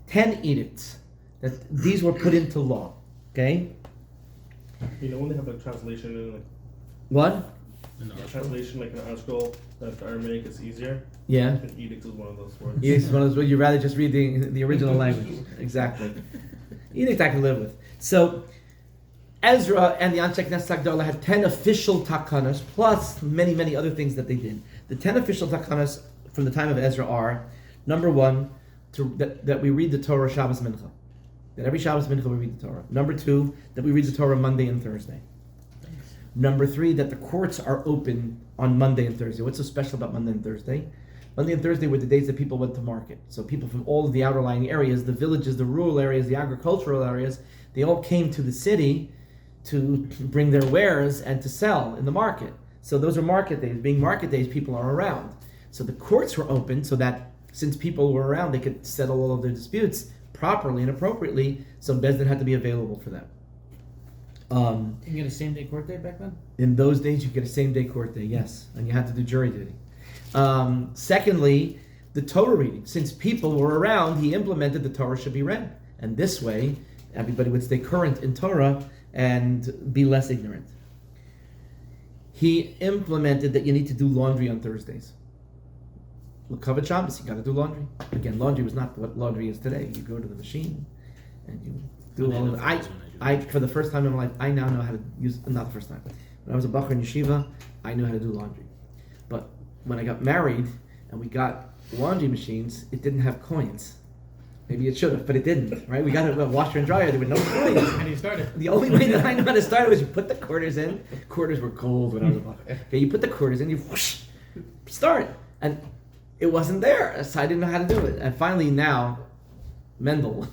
Speaker 1: 10 edicts that these were put into law. Okay.
Speaker 2: You know when they have a translation in like
Speaker 1: What?
Speaker 2: a translation like an article that the Aramaic is easier.
Speaker 1: Yeah.
Speaker 2: An edict is one of those words.
Speaker 1: Edict is one of those. You'd rather just read the original language. Exactly. Edict I can live with. So Ezra and the Anshe Knesset Hagdola had 10 official takanas plus many, many other things that they did. The 10 official takanas from the time of Ezra are: number one, that we read the Torah Shabbos Mincha. That every Shabbos Mincha we read the Torah. Number two, that we read the Torah Monday and Thursday. Number three, that the courts are open on Monday and Thursday. What's so special about Monday and Thursday? Monday and Thursday were the days that people went to market. So people from all of the outlying areas, the villages, the rural areas, the agricultural areas, they all came to the city to bring their wares and to sell in the market. So those are market days. Being market days, people are around. So the courts were open so that since people were around, they could settle all of their disputes properly and appropriately. So Bezdin had to be available for them.
Speaker 4: You can get a same day court date back then?
Speaker 1: In those days, you get a same-day court day, yes, and you had to do jury duty. Secondly, the Torah reading. Since people were around, he implemented the Torah should be read, and this way, everybody would stay current in Torah and be less ignorant. He implemented that you need to do laundry on Thursdays. L'kavod Shabbos, you got to do laundry. Again, laundry was not what laundry is today. You go to the machine and you do all of it. I, for the first time in my life, I now know how to use, not the first time. When I was a bachur in yeshiva, I knew how to do laundry. But when I got married and we got laundry machines, it didn't have coins. Maybe it should have, but it didn't, right? We got a washer and dryer, there were no coins.
Speaker 4: How do you start it?
Speaker 1: The only way that I know how to start it was you put the quarters in. Quarters were cold when I was a bachur. Okay, you put the quarters in, you whoosh, start. And it wasn't there, so I didn't know how to do it. And finally now, Mendel,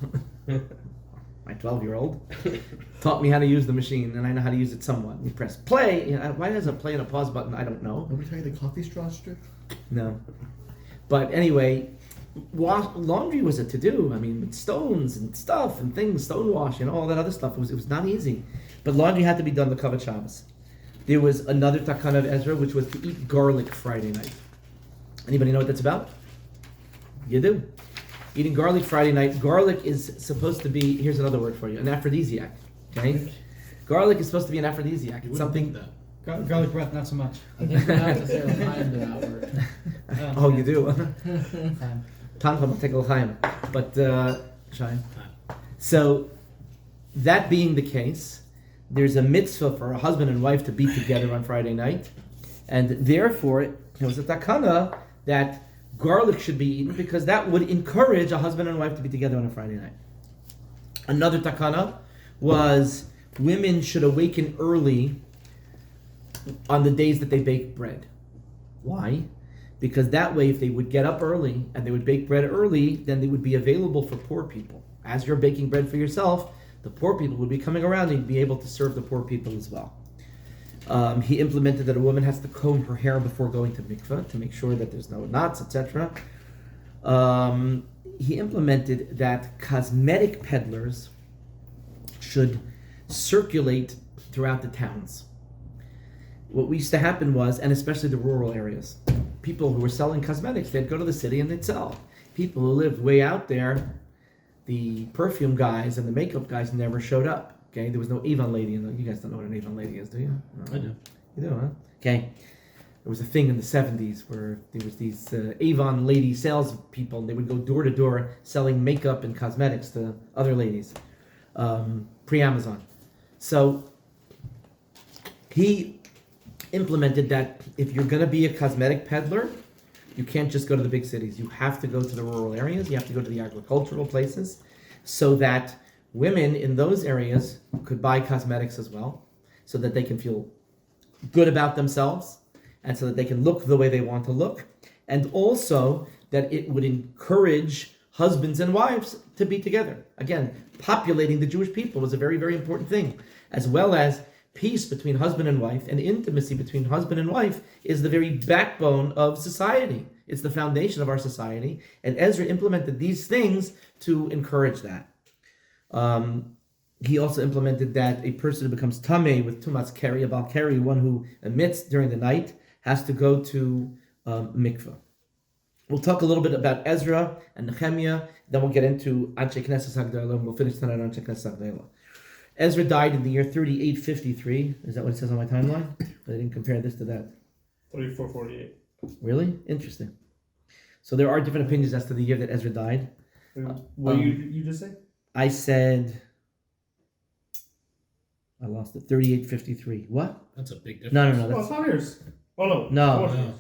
Speaker 1: my 12-year-old, taught me how to use the machine, and I know how to use it somewhat. You press play. You know, why does a play and a pause button? I don't know.
Speaker 7: Nobody tell you the coffee straw trick?
Speaker 1: No. But anyway, laundry was a to-do. I mean, with stones and stuff and things, stone wash and all that other stuff. It was not easy. But laundry had to be done the L'kavod Shabbos. There was another takana of Ezra, which was to eat garlic Friday night. Anybody know what that's about? You do. Eating garlic Friday night. Garlic is supposed to be, here's another word for you, an aphrodisiac. Okay? Garlic is supposed to be an aphrodisiac. It's something.
Speaker 4: Garlic breath, not so much.
Speaker 5: I think we have to say L'chaim to that word.
Speaker 1: Oh, you do.
Speaker 4: Fine.
Speaker 1: Tancham, take l'chaim. But, Shine. So, that being the case, there's a mitzvah for a husband and wife to be together on Friday night. And therefore, there was a takana that garlic should be eaten because that would encourage a husband and wife to be together on a Friday night. Another takana was women should awaken early on the days that they bake bread. Why? Because that way, if they would get up early and they would bake bread early, then they would be available for poor people. As you're baking bread for yourself, the poor people would be coming around and you'd be able to serve the poor people as well. He implemented that a woman has to comb her hair before going to mikveh to make sure that there's no knots, etc. He implemented that cosmetic peddlers should circulate throughout the towns. What used to happen was, and especially the rural areas, people who were selling cosmetics, they'd go to the city and they'd sell. People who lived way out there, the perfume guys and the makeup guys never showed up. Okay, there was no Avon lady in you guys don't know what an Avon lady is, do you? No.
Speaker 3: I do.
Speaker 1: You do, huh? Okay. There was a thing in the 70s where there was these Avon lady salespeople, and they would go door to door selling makeup and cosmetics to other ladies, pre-Amazon. So he implemented that if you're going to be a cosmetic peddler, you can't just go to the big cities. You have to go to the rural areas. You have to go to the agricultural places so that women in those areas could buy cosmetics as well, so that they can feel good about themselves and so that they can look the way they want to look, and also that it would encourage husbands and wives to be together. Again, populating the Jewish people was a very, very important thing, as well as peace between husband and wife and intimacy between husband and wife is the very backbone of society. It's the foundation of our society. And Ezra implemented these things to encourage that. He also implemented that a person who becomes tameh with tumas keri, a bal keri, one who emits during the night, has to go to mikveh. We'll talk a little bit about Ezra and Nehemiah, then we'll get into Anshe Knesset Hagdolah, and we'll finish tonight on Anshe Knesset Hagdolah. Ezra died in the year 3853. Is that what it says on my timeline? I didn't compare this to that.
Speaker 2: 3448.
Speaker 1: Really? Interesting. So there are different opinions as to the year that Ezra died.
Speaker 2: What you just say?
Speaker 1: I said... I lost it. 3853. What?
Speaker 7: That's a big difference.
Speaker 1: No.
Speaker 2: Oh,
Speaker 1: That's,
Speaker 2: it's not yours. Oh no.
Speaker 1: No.
Speaker 2: It's yours.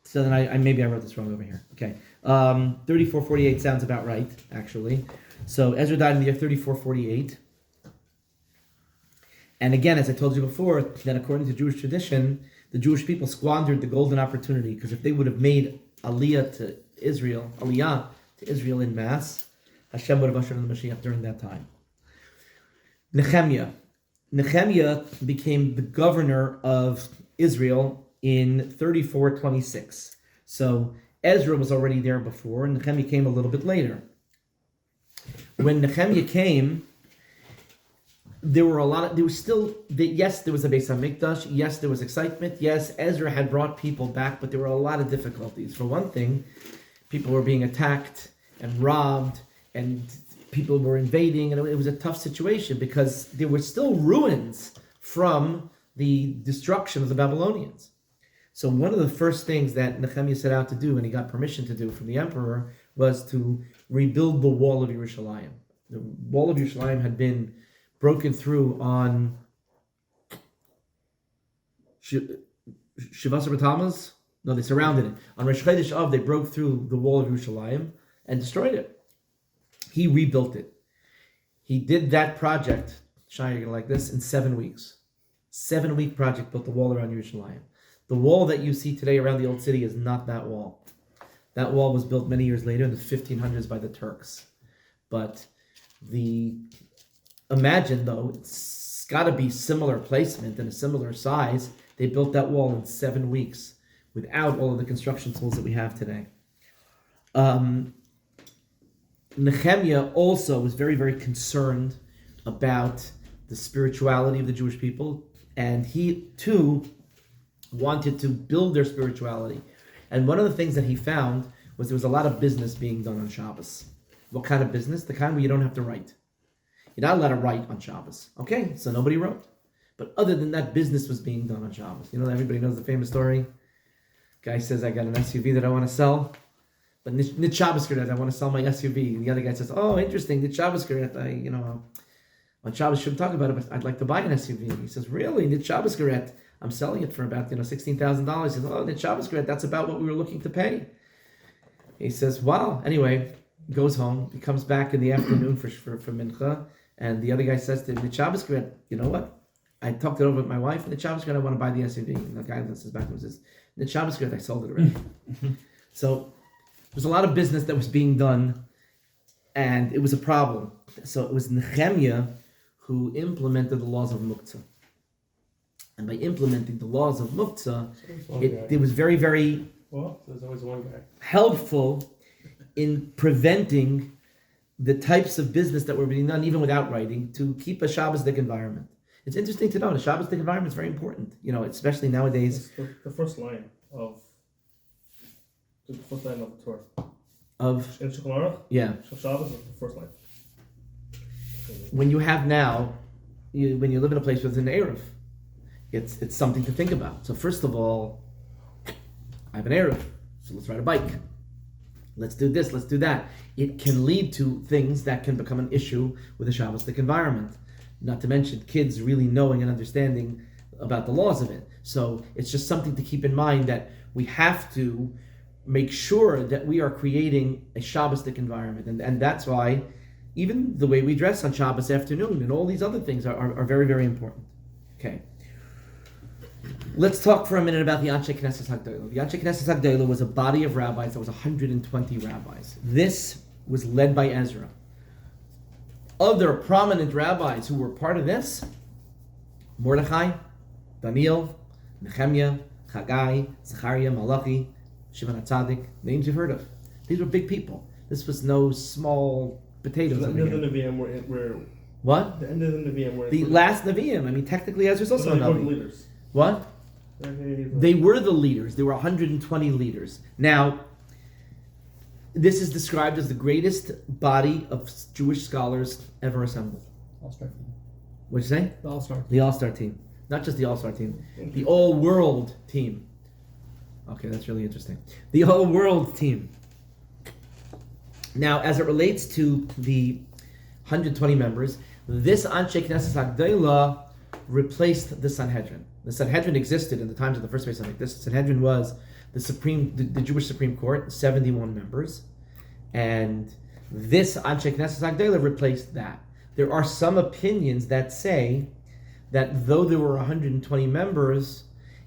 Speaker 1: so then I maybe I wrote this wrong over here. Okay. 3448 sounds about right, actually. So Ezra died in the year 3448. And again, as I told you before, then according to Jewish tradition, the Jewish people squandered the golden opportunity, because if they would have made aliyah to Israel in mass, Hashem would have ushered in the Mashiach during that time. Nehemiah became the governor of Israel in 3426. So Ezra was already there before, and Nehemiah came a little bit later. When Nehemiah came, there was a Beis HaMikdash, yes, there was excitement, yes, Ezra had brought people back, but there were a lot of difficulties. For one thing, people were being attacked and robbed, and people were invading, and it was a tough situation because there were still ruins from the destruction of the Babylonians. So one of the first things that Nehemiah set out to do, and he got permission to do from the emperor, was to rebuild the wall of Yerushalayim. The wall of Yerushalayim had been broken through on Shivasar B'Tammuz. No, they surrounded it. On Rosh Chodesh Av, they broke through the wall of Yerushalayim and destroyed it. He rebuilt it. He did that project, Shai, you're gonna like this, in 7 weeks. 7-week project, built the wall around Yerushalayim. The wall that you see today around the old city is not that wall. That wall was built many years later in the 1500s by the Turks. But imagine though, it's got to be similar placement and a similar size. They built that wall in 7 weeks without all of the construction tools that we have today. Nehemiah also was very, very concerned about the spirituality of the Jewish people, and he too wanted to build their spirituality. And one of the things that he found was there was a lot of business being done on Shabbos. What kind of business? The kind where you don't have to write. You're not allowed to write on Shabbos. Okay, so nobody wrote. But other than that, business was being done on Shabbos. You know, everybody knows the famous story. Guy says, I got an SUV that I want to sell. But Nit Shabbos Geret, I want to sell my SUV. And the other guy says, oh, interesting, Nit Shabbos Geret, on Shabbos shouldn't talk about it, but I'd like to buy an SUV. And he says, really, Nit Shabbos Geret, I'm selling it for about $16,000. He says, oh, Nit Shabbos Geret, that's about what we were looking to pay. He says, wow. Anyway, he goes home. He comes back in the afternoon for Mincha. And the other guy says to him, Nit Shabbos Geret, you know what? I talked it over with my wife, and Nit Shabbos Geret, I want to buy the SUV. And the guy that says back to him says, Nit Shabbos Geret, I sold it already. So there's a lot of business that was being done, and it was a problem. So it was Nehemiah who implemented the laws of Muktzah. And by implementing the laws of Muktzah, it was very, very
Speaker 6: There's always one guy.
Speaker 1: helpful in preventing the types of business that were being done, even without writing, to keep a Shabbos-dik environment. It's interesting to know, the Shabbos-dik environment is very important, especially nowadays.
Speaker 2: It's the first line of the Torah.
Speaker 1: Of,
Speaker 2: In Shulchan Aruch,
Speaker 1: yeah.
Speaker 2: Shabbos is the first line.
Speaker 1: When you have now, when you live in a place with an Eruv, it's something to think about. So first of all, I have an Eruv, so let's ride a bike. Let's do this, let's do that. It can lead to things that can become an issue with a Shabbos-dik environment. Not to mention kids really knowing and understanding about the laws of it. So it's just something to keep in mind, that we have to make sure that we are creating a Shabbos-dik environment. And that's why even the way we dress on Shabbos afternoon and all these other things are very, very important. Okay. Let's talk for a minute about the Anshe Knesset Hagdolah. The Anshe Knesset Hagdolah was a body of rabbis. There was 120 rabbis. This was led by Ezra. Other prominent rabbis who were part of this Mordechai, Daniel, Nehemiah, Haggai, Zechariah, Malachi, Shimon HaTzadik, names you've heard of. These were big people. This was no small potatoes.
Speaker 2: The
Speaker 1: over
Speaker 2: end of
Speaker 1: here.
Speaker 2: the Nevi'im were
Speaker 1: What?
Speaker 2: the end of the Nevi'im were
Speaker 1: The last Nevi'im. I mean, technically, Ezra's also a
Speaker 2: the
Speaker 1: Navi.
Speaker 2: leaders.
Speaker 1: What? They were the leaders. There were 120 leaders. Now, this is described as the greatest body of Jewish scholars ever assembled.
Speaker 5: All-star team.
Speaker 1: What'd you say?
Speaker 5: The All-star.
Speaker 1: The All-Star team. Not just the All-Star team. The All-World team. Okay, that's really interesting. The All-World team. Now, as it relates to the 120 members, this Anshe Knesset Hagdolah replaced the Sanhedrin. The Sanhedrin existed in the times of the first Beis Hamikdash. The Sanhedrin was the Jewish Supreme Court, 71 members, and this Anshe Knesset Hagdolah replaced that. There are some opinions that say that though there were 120 members,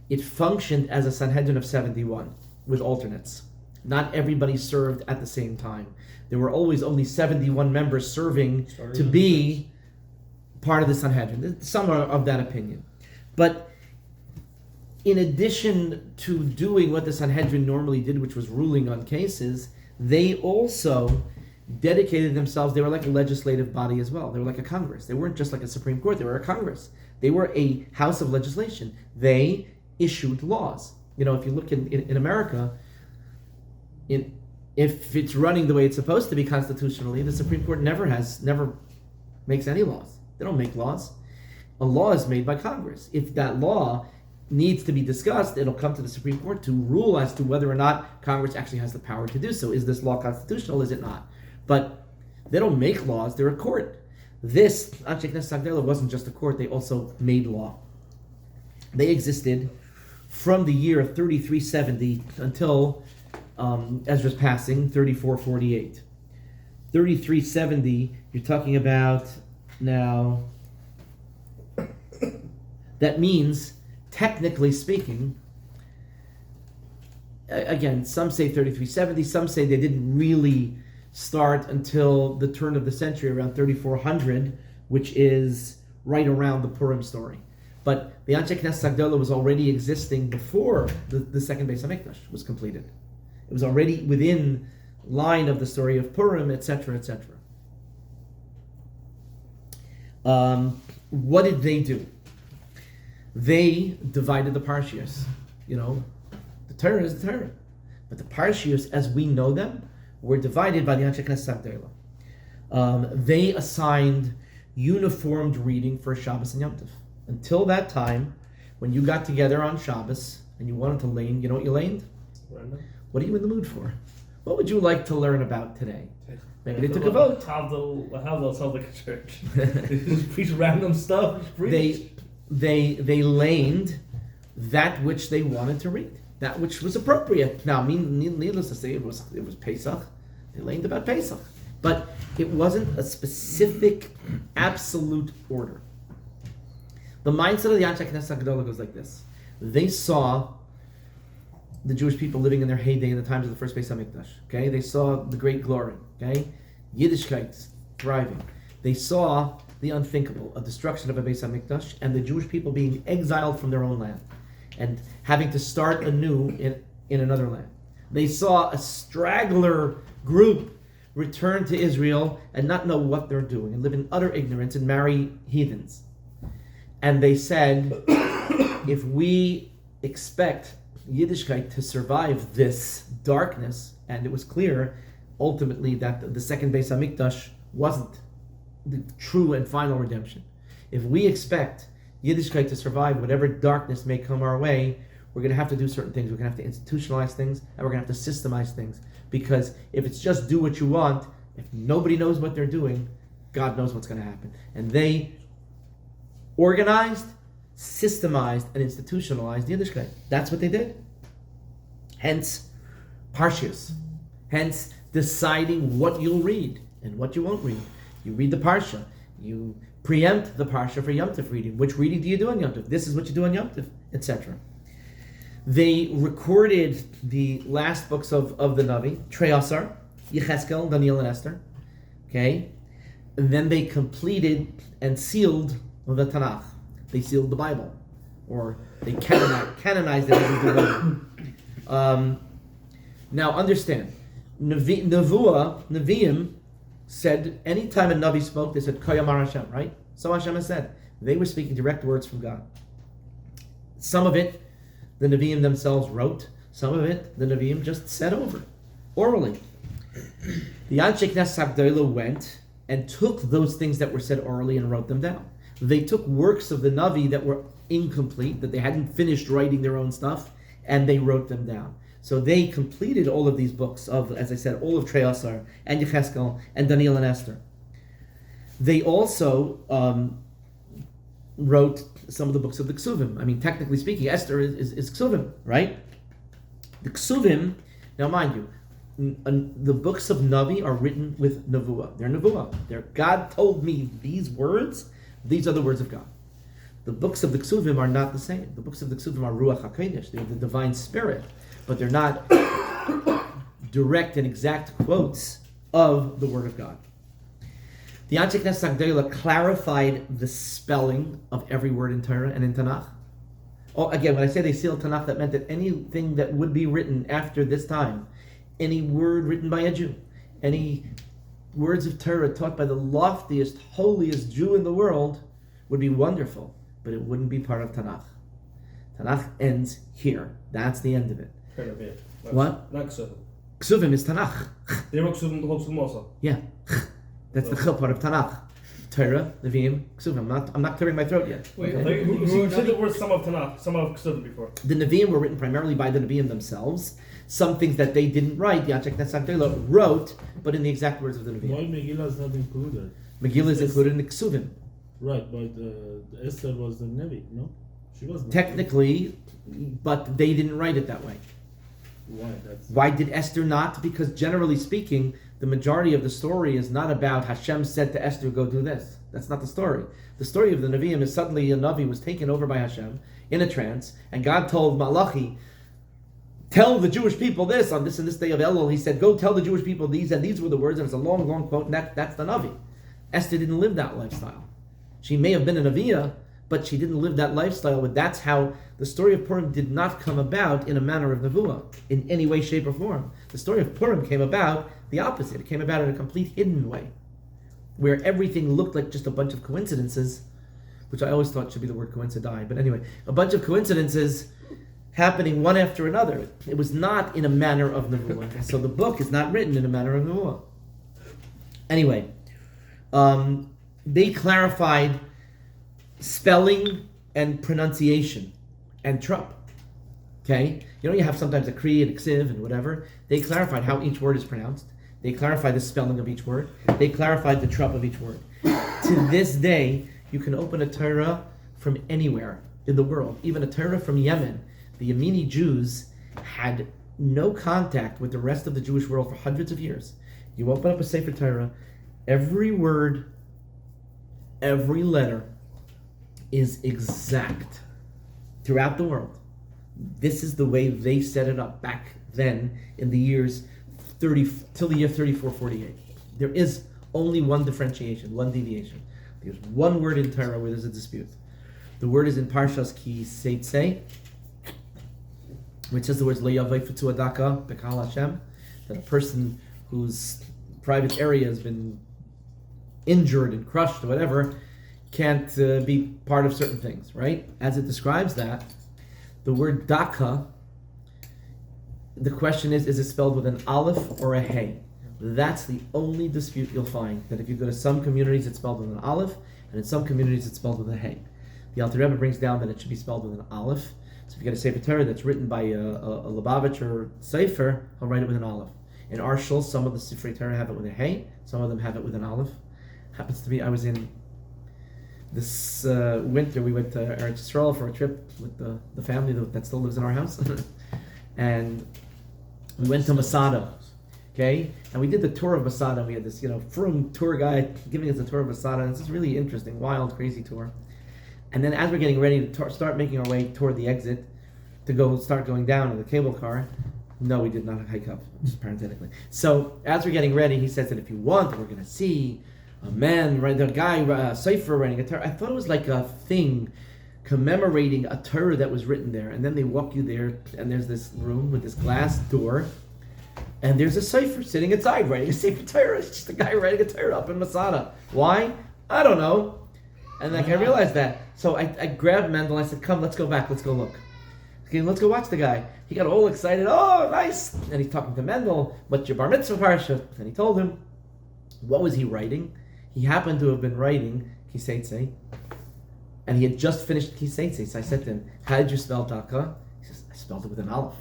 Speaker 1: it functioned as a Sanhedrin of 71 with alternates. Not everybody served at the same time. There were always only 71 members serving to be part of the Sanhedrin. Some are of that opinion. But in addition to doing what the Sanhedrin normally did, which was ruling on cases, they also dedicated themselves. They were like a legislative body as well. They were like a Congress. They weren't just like a Supreme Court. They were a Congress. They were a house of legislation. They issued laws. You know, if you look in America, if it's running the way it's supposed to be constitutionally, the Supreme Court never makes any laws. They don't make laws. A law is made by Congress. If that law needs to be discussed, it'll come to the Supreme Court to rule as to whether or not Congress actually has the power to do so. Is this law constitutional? Is it not? But they don't make laws. They're a court. This Anshe Knesset Hagdolah wasn't just a court. They also made law. They existed from the year 3370 until Ezra's passing, 3448. 3370, you're talking about now, that means, technically speaking, again, some say 3370, some say they didn't really start until the turn of the century, around 3400, which is right around the Purim story. But the Anshe Knesset Hagdolah was already existing before the second Beis Hamikdash was completed. It was already within line of the story of Purim, etc., etc. What did they do? They divided the Parshios. You know, the Torah is the Torah. But the Parshios, as we know them, were divided by the Anshe Knesset Hagdolah. They assigned uniformed reading for Shabbos and Yom Tov. Until that time, when you got together on Shabbos and you wanted to lane, you know what you laned? What are you in the mood for? What would you like to learn about today? Maybe they took a vote.
Speaker 2: Havdil sounds like a church. They just preach random stuff.
Speaker 1: They laned that which they wanted to read, that which was appropriate. Now, needless to say, it was Pesach. They laned about Pesach, but it wasn't a specific, absolute order. The mindset of the Anshe Knesset Hagdolah goes like this: they saw the Jewish people living in their heyday in the times of the first Beis Hamikdash. Okay, they saw the great glory. Okay, Yiddishkeit thriving. They saw the unthinkable, a destruction of a Beis Hamikdash, and the Jewish people being exiled from their own land and having to start anew in another land. They saw a straggler group return to Israel and not know what they're doing and live in utter ignorance and marry heathens. And they said, if we expect Yiddishkeit to survive this darkness, and it was clear ultimately that the second Beis Hamikdash wasn't the true and final redemption. If we expect Yiddishkeit to survive whatever darkness may come our way, we're going to have to do certain things. We're going to have to institutionalize things, and we're going to have to systemize things. Because if it's just do what you want, if nobody knows what they're doing, God knows what's going to happen. And they organized, systemized, and institutionalized Yiddishkeit. That's what they did. Hence, Parshios. Hence, deciding what you'll read and what you won't read. You read the Parsha. You preempt the Parsha for Yom Tov reading. Which reading do you do on Yom Tov? This is what you do on Yom Tov, etc. They recorded the last books of the Navi, Treyasar, Yecheskel, Daniel, and Esther. Okay? And then they completed and sealed the Tanakh. they sealed the Bible, or they canonized it as the Bible. Now understand, Nevi'im said, anytime a Navi spoke, they said, Koyamar Hashem, right? So Hashem has said. They were speaking direct words from God. Some of it, the Nevi'im themselves wrote. Some of it, the Nevi'im just said over, orally. The Anshe Knesset Hagdolah went and took those things that were said orally and wrote them down. They took works of the Navi that were incomplete, that they hadn't finished writing their own stuff, and they wrote them down. So they completed all of these books of, as I said, all of Treyasar and Yecheskel and Daniel and Esther. They also wrote some of the books of the Ksuvim. I mean, technically speaking, Esther is Ksuvim, right? The Ksuvim, now mind you, the books of Navi are written with Nevuah. They're Nevuah. God told me these words, these are the words of God. The books of the Ksuvim are not the same. The books of the Ksuvim are Ruach HaKodesh. They're the divine spirit, but they're not direct and exact quotes of the word of God. The Anshe Knesset Hagdolah clarified the spelling of every word in Torah and in Tanakh. Oh, again, when I say they sealed Tanakh, that meant that anything that would be written after this time, any word written by a Jew, any words of Torah taught by the loftiest, holiest Jew in the world, would be wonderful, but it wouldn't be part of Tanakh. Tanakh ends here. That's the end of it. What?
Speaker 2: Not Ksuvim.
Speaker 1: Ksuvim is Tanakh.
Speaker 2: They wrote Ksuvim, the whole Ksuvim also.
Speaker 1: Yeah. That's the chil part of Tanakh. Torah, Nevi'im, Ksuvim. I'm not clearing my throat yet.
Speaker 2: Wait,
Speaker 1: Okay?
Speaker 2: you said the word some of Tanakh, some of Ksuvim before.
Speaker 1: The Nevi'im were written primarily by the Nevi'im themselves. Some things that they didn't write, the Anshe Knesset Hagdolah wrote, but in the exact words of the
Speaker 3: Why
Speaker 1: Nevi'im.
Speaker 3: Megillah is not included?
Speaker 1: Megillah is included in the Ksuvim.
Speaker 3: Right, but Esther was the Nevi, no? She was not.
Speaker 1: Technically, but they didn't write it that way.
Speaker 3: Why?
Speaker 1: Why did Esther not? Because generally speaking, the majority of the story is not about Hashem said to Esther, go do this. That's not the story. The story of the Nevi'im is suddenly a Navi was taken over by Hashem in a trance, and God told Malachi, tell the Jewish people this on this and this day of Elul. He said, go tell the Jewish people these, and these were the words, and it's a long, long quote, and that's the Navi. Esther didn't live that lifestyle. She may have been a Nevi'ah, but she didn't live that lifestyle. But that's how the story of Purim did not come about in a manner of Nevuah, in any way, shape, or form. The story of Purim came about the opposite. It came about in a complete hidden way, where everything looked like just a bunch of coincidences, which I always thought should be the word coincidi. But anyway, a bunch of coincidences happening one after another. It was not in a manner of Nevuah. So the book is not written in a manner of Nevuah. Anyway, they clarified spelling and pronunciation and trup. Okay? You have sometimes a kri and a ksiv and whatever. They clarified how each word is pronounced. They clarified the spelling of each word. They clarified the trup of each word. To this day, you can open a Torah from anywhere in the world, even a Torah from Yemen. The Yemeni Jews had no contact with the rest of the Jewish world for hundreds of years. You open up a Sefer Torah, every word, every letter is exact throughout the world. This is the way they set it up back then in the years 30 till the year 3448. There is only one differentiation, one deviation. There's one word in Torah where there's a dispute. The word is in Parshas Ki Seitzei, which says the words Lo Yavei Futzu Adaka Bekal Hashem, that a person whose private area has been injured and crushed or whatever can't be part of certain things, right? As it describes that, the word daka, the question is it spelled with an aleph or a hey? That's the only dispute you'll find, that if you go to some communities it's spelled with an aleph, and in some communities it's spelled with a hey. The Alter Rebbe brings down that it should be spelled with an aleph. So if you get a Sefer Torah that's written by a Lubavitch or Sefer, he'll write it with an aleph. In our shul, some of the Sefer Torah have it with a hey, some of them have it with an aleph. Happens to be, I was in this winter, we went to Eretz Yisrael for a trip with the family that still lives in our house. And we went to Masada, okay? And we did the tour of Masada. We had this, frum tour guide giving us a tour of Masada. And it's this really interesting, wild, crazy tour. And then as we're getting ready to start making our way toward the exit, to start going down in the cable car, no, we did not hike up, just parenthetically. So as we're getting ready, he says that if you want, we're going to see a man, right, the guy, Sefer writing a Torah. I thought it was like a thing commemorating a Torah that was written there. And then they walk you there, and there's this room with this glass door, and there's a sefer sitting inside writing a sefer Torah. It's just a guy writing a Torah up in Masada. Why? I don't know. And like I realized that. So I grabbed Mendel, I said, come, let's go back, let's go look. Okay, let's go watch the guy. He got all excited, oh, nice. And he's talking to Mendel, what's your bar mitzvah parsha? And he told him, what was he writing? He happened to have been writing Kiseitse, and he had just finished Kiseitse. So I said to him, how did you spell Daka? He says, I spelled it with an aleph.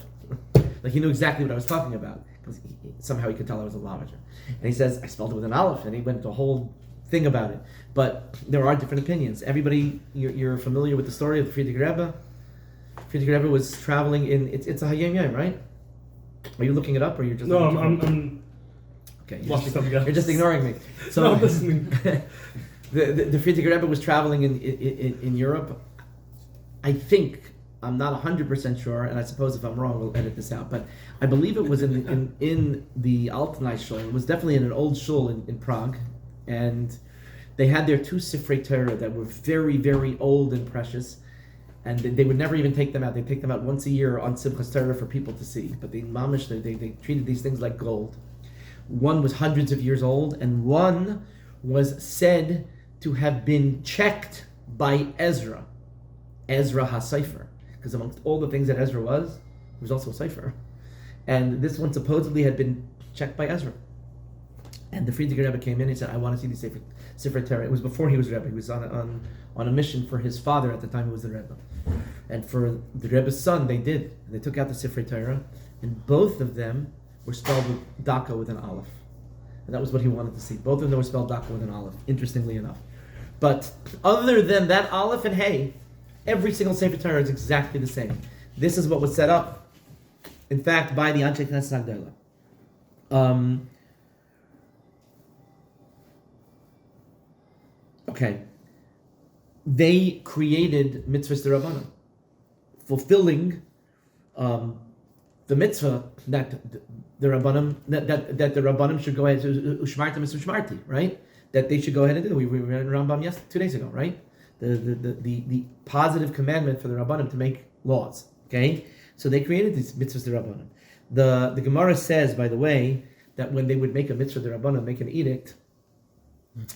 Speaker 1: Like he knew exactly what I was talking about, because somehow he could tell I was a lavager. And he says, I spelled it with an aleph, and he went into a whole thing about it. But there are different opinions. Everybody, you're familiar with the story of the Pirkei Rebbe? Pirkei Rebbe was traveling in, it's a Hayom Yom, right? Are you looking it up, or you're just...
Speaker 2: No, I'm
Speaker 1: okay,
Speaker 2: you're
Speaker 1: just ignoring me. So
Speaker 2: no, I'm listening.
Speaker 1: the Pirkei Rebbe was traveling in Europe. I think, I'm not 100% sure, and I suppose if I'm wrong, we'll edit this out, but I believe it was in the Altanai shul. It was definitely in an old shul in Prague, and they had their two Sifrei Torah that were very, very old and precious, and they would never even take them out. They'd take them out once a year on Simchas Torah for people to see, but they treated these things like gold. One was hundreds of years old, and one was said to have been checked by Ezra HaSefer, because amongst all the things that Ezra was, he was also a Sefer. And this one supposedly had been checked by Ezra. And the Pirkei Rebbe came in and said, I want to see the Sefer Torah. It was before he was Rebbe. He was on a mission for his father at the time he was the Rebbe. And for the Rebbe's son, they did. And they took out the Sefer Torah, and both of them were spelled with Daka with an aleph. And that was what he wanted to see. Both of them were spelled Daka with an aleph, interestingly enough. But other than that aleph and hey, every single Sefer Torah is exactly the same. This is what was set up, in fact, by the Anshe Knesset Hagdolah. Okay. They created mitzvahs d'Rabbanan, fulfilling the mitzvah that the Rabbanim that the Rabbanim should go ahead to ushmartim is ushmarti, right? That they should go ahead and do. We read in Rambam 2 days ago, right? The positive commandment for the Rabbanim to make laws. Okay, so they created these mitzvahs d'Rabbanan. The Gemara says, by the way, that when they would make a mitzvah d'Rabbanan, make an edict,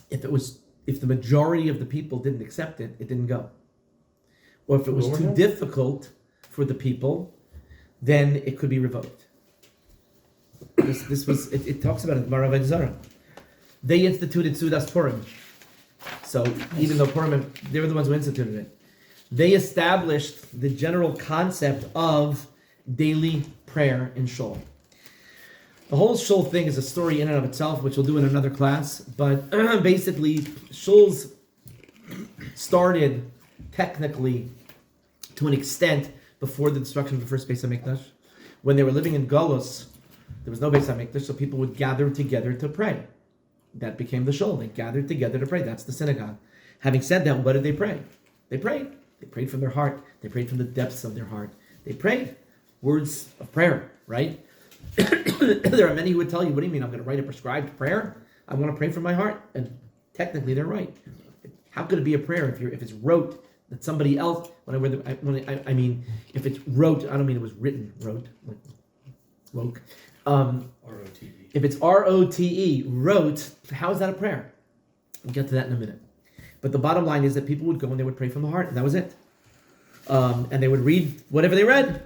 Speaker 1: if the majority of the people didn't accept it, it didn't go. Or if it was too difficult for the people, then it could be revoked. It talks about it in Gemara Avodah Zarah. They instituted Sudas Purim. So even though Purim, they were the ones who instituted it. They established the general concept of daily prayer in Shul. The whole Shul thing is a story in and of itself, which we'll do in another class. But basically, Shuls started technically to an extent before the destruction of the first Beis HaMikdash. When they were living in Golus, there was no Beis HaMikdash, so people would gather together to pray. That became the Shul. They gathered together to pray. That's the synagogue. Having said that, what did they pray? They prayed. They prayed from their heart. They prayed from the depths of their heart. They prayed words of prayer, right? There are many who would tell you, what do you mean I'm going to write a prescribed prayer? I want to pray from my heart. And technically they're right. How could it be a prayer if it's wrote that somebody else, I mean, if it's wrote, I don't mean it was written, wrote, like woke.
Speaker 3: R-O-T-E.
Speaker 1: If it's R-O-T-E, wrote, how is that a prayer? We'll get to that in a minute. But the bottom line is that people would go and they would pray from the heart, and that was it. And they would read whatever they read.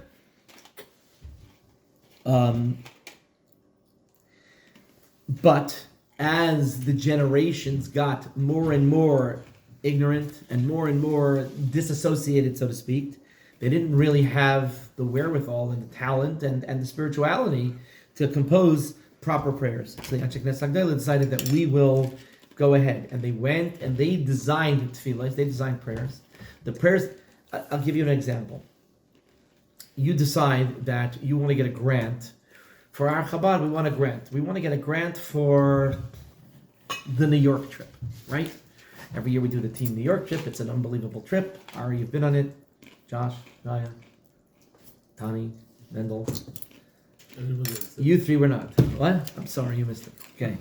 Speaker 1: But as the generations got more and more ignorant and more disassociated, so to speak, they didn't really have the wherewithal and the talent and the spirituality to compose proper prayers. So the Anshe Knesset Hagdolah decided that we will go ahead. And they went and they designed tefillahs, they designed prayers. The prayers, I'll give you an example. You decide that you want to get a grant. For our Chabad, we want a grant. We want to get a grant for the New York trip, right? Every year we do the Team New York trip. It's an unbelievable trip. Ari, you've been on it. Josh, Gaia, Tani, Mendel. You three were not. What? I'm sorry, you missed it. Okay.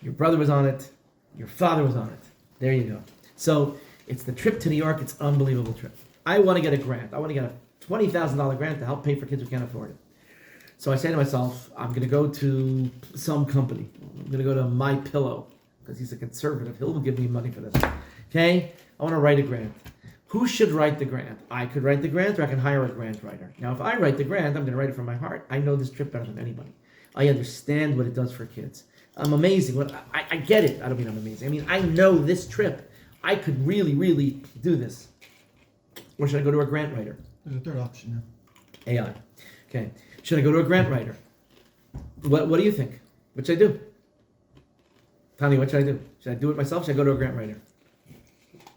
Speaker 1: Your brother was on it. Your father was on it. There you go. So It's the trip to New York. It's an unbelievable trip. I want to get a grant. I want to get a $20,000 grant to help pay for kids who can't afford it. So I say to myself, I'm going to go to some company. I'm going to go to My Pillow because he's a conservative. He'll give me money for this. Okay? I want to write a grant. Who should write the grant? I could write the grant, or I can hire a grant writer. Now, if I write the grant, I'm going to write it from my heart. I know this trip better than anybody. I understand what it does for kids. I'm amazing. I get it. I don't mean I'm amazing. I mean, I know this trip. I could really, really do this. Or should I go to a grant writer?
Speaker 7: There's a third option now.
Speaker 1: AI. Okay. Should I go to a grant writer? What do you think? What should I do? Tony, what should I do? Should I do it myself? Should I go to a grant writer?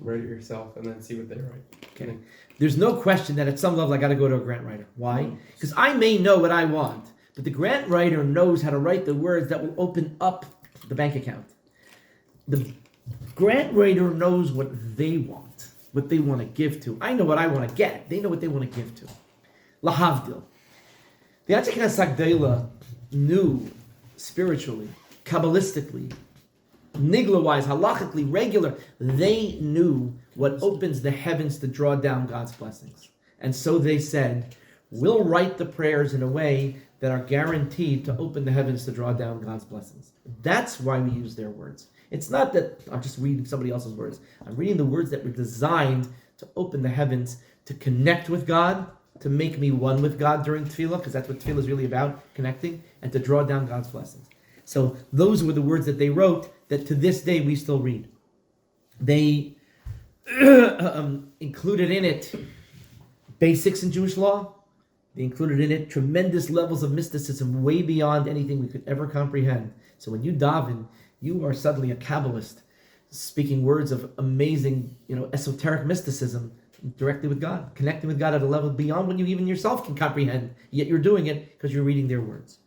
Speaker 6: Write it yourself and then see what they write.
Speaker 1: Okay. There's no question that at some level I got to go to a grant writer. Why? Because I may know what I want, but the grant writer knows how to write the words that will open up the bank account. The grant writer knows what they want to give to. I know what I want to get. They know what they want to give to. Lahavdil. The Antikinas Sagdela knew spiritually, Kabbalistically, Nigla-wise, halachically, regular, they knew what opens the heavens to draw down God's blessings. And so they said, we'll write the prayers in a way that are guaranteed to open the heavens to draw down God's blessings. That's why we use their words. It's not that I'm just reading somebody else's words. I'm reading the words that were designed to open the heavens, to connect with God, to make me one with God during tefillah, because that's what tefillah is really about, connecting, and to draw down God's blessings. So those were the words that they wrote that to this day we still read. They included in it basics in Jewish law. They included in it tremendous levels of mysticism way beyond anything we could ever comprehend. So when you daven, you are suddenly a Kabbalist, speaking words of amazing, esoteric mysticism directly with God, connecting with God at a level beyond what you even yourself can comprehend. Yet you're doing it because you're reading their words.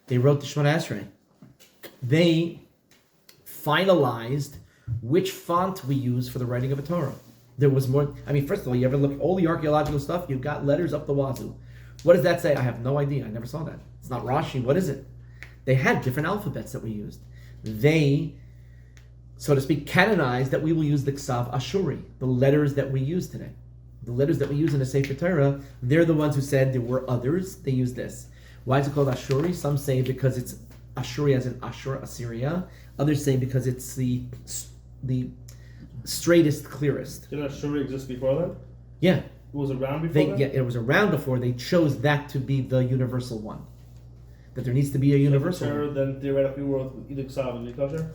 Speaker 1: They wrote the Shemona Esrei. They finalized which font we use for the writing of a Torah. There was more. First of all, you ever look at all the archaeological stuff? You've got letters up the wazoo. What does that say? I have no idea. I never saw that. It's not Rashi. What is it? They had different alphabets that we used. They, so to speak, canonized that we will use the Ksav Ashuri, the letters that we use today. The letters that we use in the Sefer Torah, they're the ones who said there were others. They use this. Why is it called Ashuri? Some say because it's Ashuri as in Ashur, Assyria. Others say because it's the straightest, clearest.
Speaker 2: Did Ashuri exist before that?
Speaker 1: Yeah.
Speaker 2: It was around before that?
Speaker 1: Yeah, it was around before. They chose that to be the universal one. That there needs to be a universal
Speaker 2: So
Speaker 1: one.
Speaker 2: then theoretically we're with either Ksav and Kosher?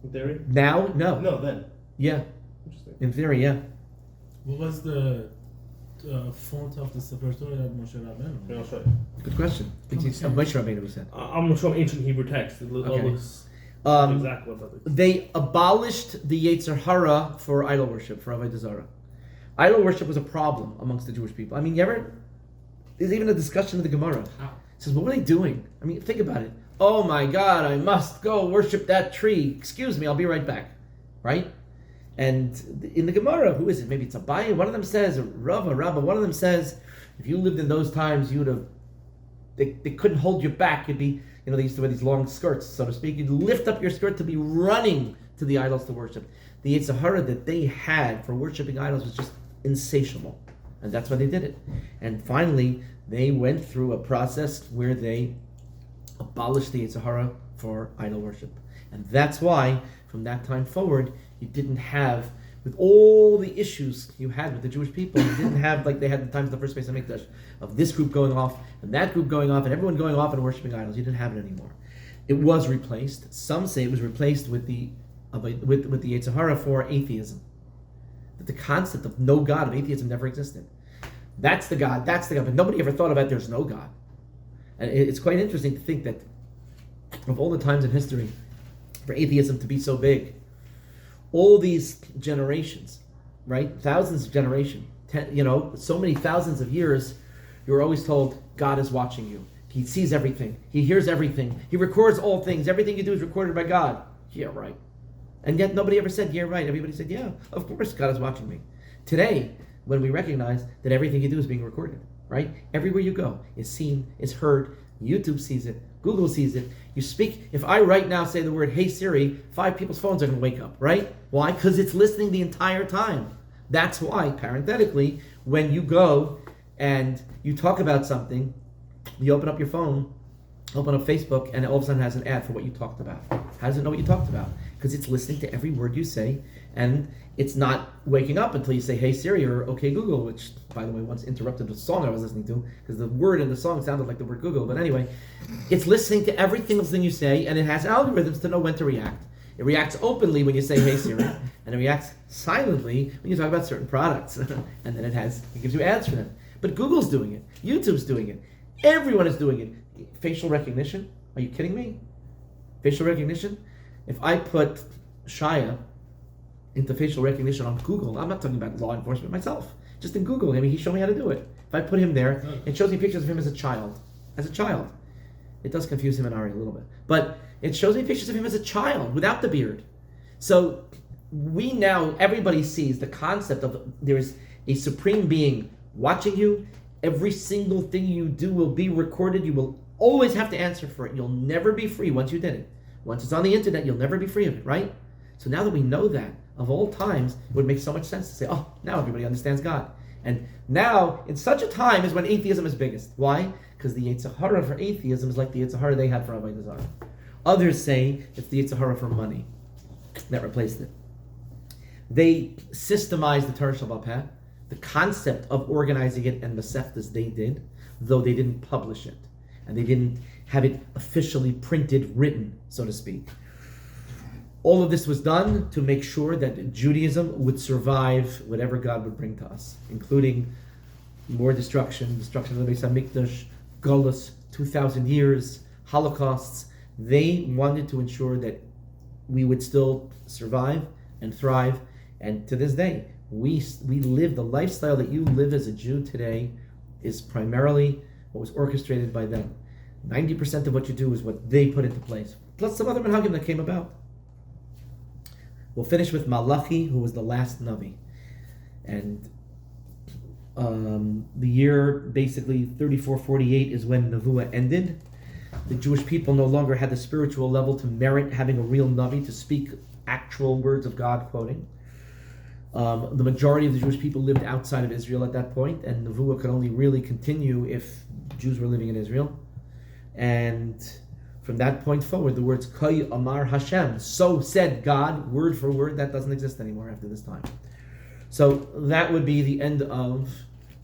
Speaker 2: In theory?
Speaker 1: Now? No.
Speaker 2: No, then.
Speaker 1: Yeah.
Speaker 2: Interesting.
Speaker 1: In theory, yeah.
Speaker 3: What was the font of the Sefer Torah that Moshe Rabbeinu?
Speaker 2: Yeah, I'll show you.
Speaker 1: Good question. Moshe Rabbeinu said.
Speaker 2: I'm going to show ancient Hebrew text. It
Speaker 1: Okay.
Speaker 2: looks exactly what that is.
Speaker 1: They abolished the Yetzer Hara for idol worship, for Avodah Zarah. Idol worship was a problem amongst the Jewish people. There's even a discussion in the Gemara.
Speaker 5: How?
Speaker 1: It says, what were they doing? Think about it. Oh my God, I must go worship that tree. Excuse me, I'll be right back. Right? And in the Gemara, who is it? Maybe it's Abaye. One of them says, Rava. One of them says, if you lived in those times, you would have, they couldn't hold you back. You'd be, they used to wear these long skirts, so to speak. You'd lift up your skirt to be running to the idols to worship. The Yetzer Hara that they had for worshiping idols was just insatiable. And that's why they did it. And finally, they went through a process where they abolished the Yetzer Hara for idol worship. And that's why, from that time forward, you didn't have, with all the issues you had with the Jewish people, you didn't have, like they had the times of the first Beis HaMikdash, of this group going off, and that group going off, and everyone going off and worshiping idols. You didn't have it anymore. It was replaced. Some say it was replaced with the Yetzer Hara for atheism. That the concept of no God, of atheism, never existed. That's the God, but nobody ever thought about there's no God. And it's quite interesting to think that of all the times in history for atheism to be so big, all these generations, right? Thousands of generations, so many thousands of years, you were always told God is watching you. He sees everything. He hears everything. He records all things. Everything you do is recorded by God. Yeah, right. And yet nobody ever said, yeah, right. Everybody said, yeah, of course God is watching me. Today, when we recognize that everything you do is being recorded, right? Everywhere you go is seen, is heard. YouTube sees it. Google sees it. You speak, if I right now say the word, hey Siri, 5 people's phones are going to wake up, right? Why? Because it's listening the entire time. That's why, parenthetically, when you go and you talk about something, you open up your phone, open up Facebook, and it all of a sudden has an ad for what you talked about. How does it know what you talked about? Because it's listening to every word you say, and it's not waking up until you say, hey Siri, or okay Google, which, by the way, once interrupted the song I was listening to, because the word in the song sounded like the word Google. But anyway, it's listening to every single thing you say, and it has algorithms to know when to react. It reacts openly when you say, hey Siri, and it reacts silently when you talk about certain products. And then it gives you ads for them. But Google's doing it. YouTube's doing it. Everyone is doing it. Facial recognition? Are you kidding me? Facial recognition? If I put Shia into facial recognition on Google, I'm not talking about law enforcement myself, just in Google, I mean, he showed me how to do it. If I put him there, it shows me pictures of him as a child. As a child. It does confuse him and Ari a little bit. But it shows me pictures of him as a child, without the beard. So we now, everybody sees the concept of there's a supreme being watching you. Every single thing you do will be recorded. You will always have to answer for it. You'll never be free once you did it. Once it's on the internet, you'll never be free of it, right? So now that we know that, of all times, it would make so much sense to say, oh, now everybody understands God. And now, in such a time, is when atheism is biggest. Why? Because the Yetzer Hara for atheism is like the Yetzer Hara they had for Avodah Zarah. Others say it's the Yetzer Hara for money that replaced it. They systemized the Torah Shel Peh, the concept of organizing it and Masechtas they did, though they didn't publish it. And they didn't have it officially printed, written, so to speak. All of this was done to make sure that Judaism would survive whatever God would bring to us, including more destruction of the Beis HaMikdash, Golus, 2,000 years, Holocausts. They wanted to ensure that we would still survive and thrive. And to this day, we live the lifestyle that you live as a Jew today is primarily what was orchestrated by them. 90% of what you do is what they put into place, plus some other minhagim that came about. We'll finish with Malachi, who was the last Navi. And the year, basically, 3448 is when Nevuah ended. The Jewish people no longer had the spiritual level to merit having a real Navi, to speak actual words of God, quoting. The majority of the Jewish people lived outside of Israel at that point, and Nevuah could only really continue if Jews were living in Israel. And from that point forward, the words Kay Amar Hashem, so said God, word for word, that doesn't exist anymore after this time. So that would be the end of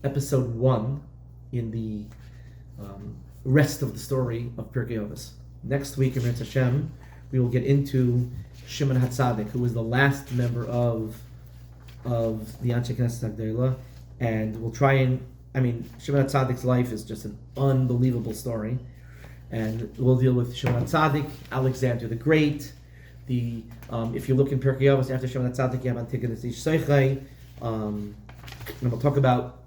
Speaker 1: episode 1 in the rest of the story of Pirkei Avos. Next week, in Mitzvah Hashem, we will get into Shimon HaTzadik, who was the last member of the Anshe Knesset Agdeilah, and we'll try and, Shimon HaTzadik's life is just an unbelievable story. And we'll deal with Shimon HaTzadik, Alexander the Great. If you look in Pirkei Avos, after Shimon HaTzadik, you have Antigonus Ish Seichei. And we'll talk about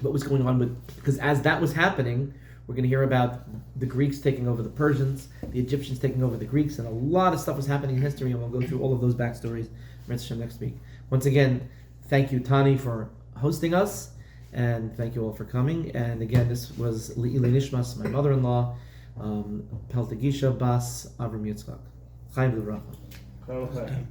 Speaker 1: what was going on because as that was happening, we're going to hear about the Greeks taking over the Persians, the Egyptians taking over the Greeks, and a lot of stuff was happening in history, and we'll go through all of those backstories next week. Once again, thank you, Tani, for hosting us, and thank you all for coming. And again, this was Le'ilei Nishmas, my mother-in-law, Peltegisha Bas Avram Yitzchak. Chaim L'Bracha.
Speaker 2: Okay.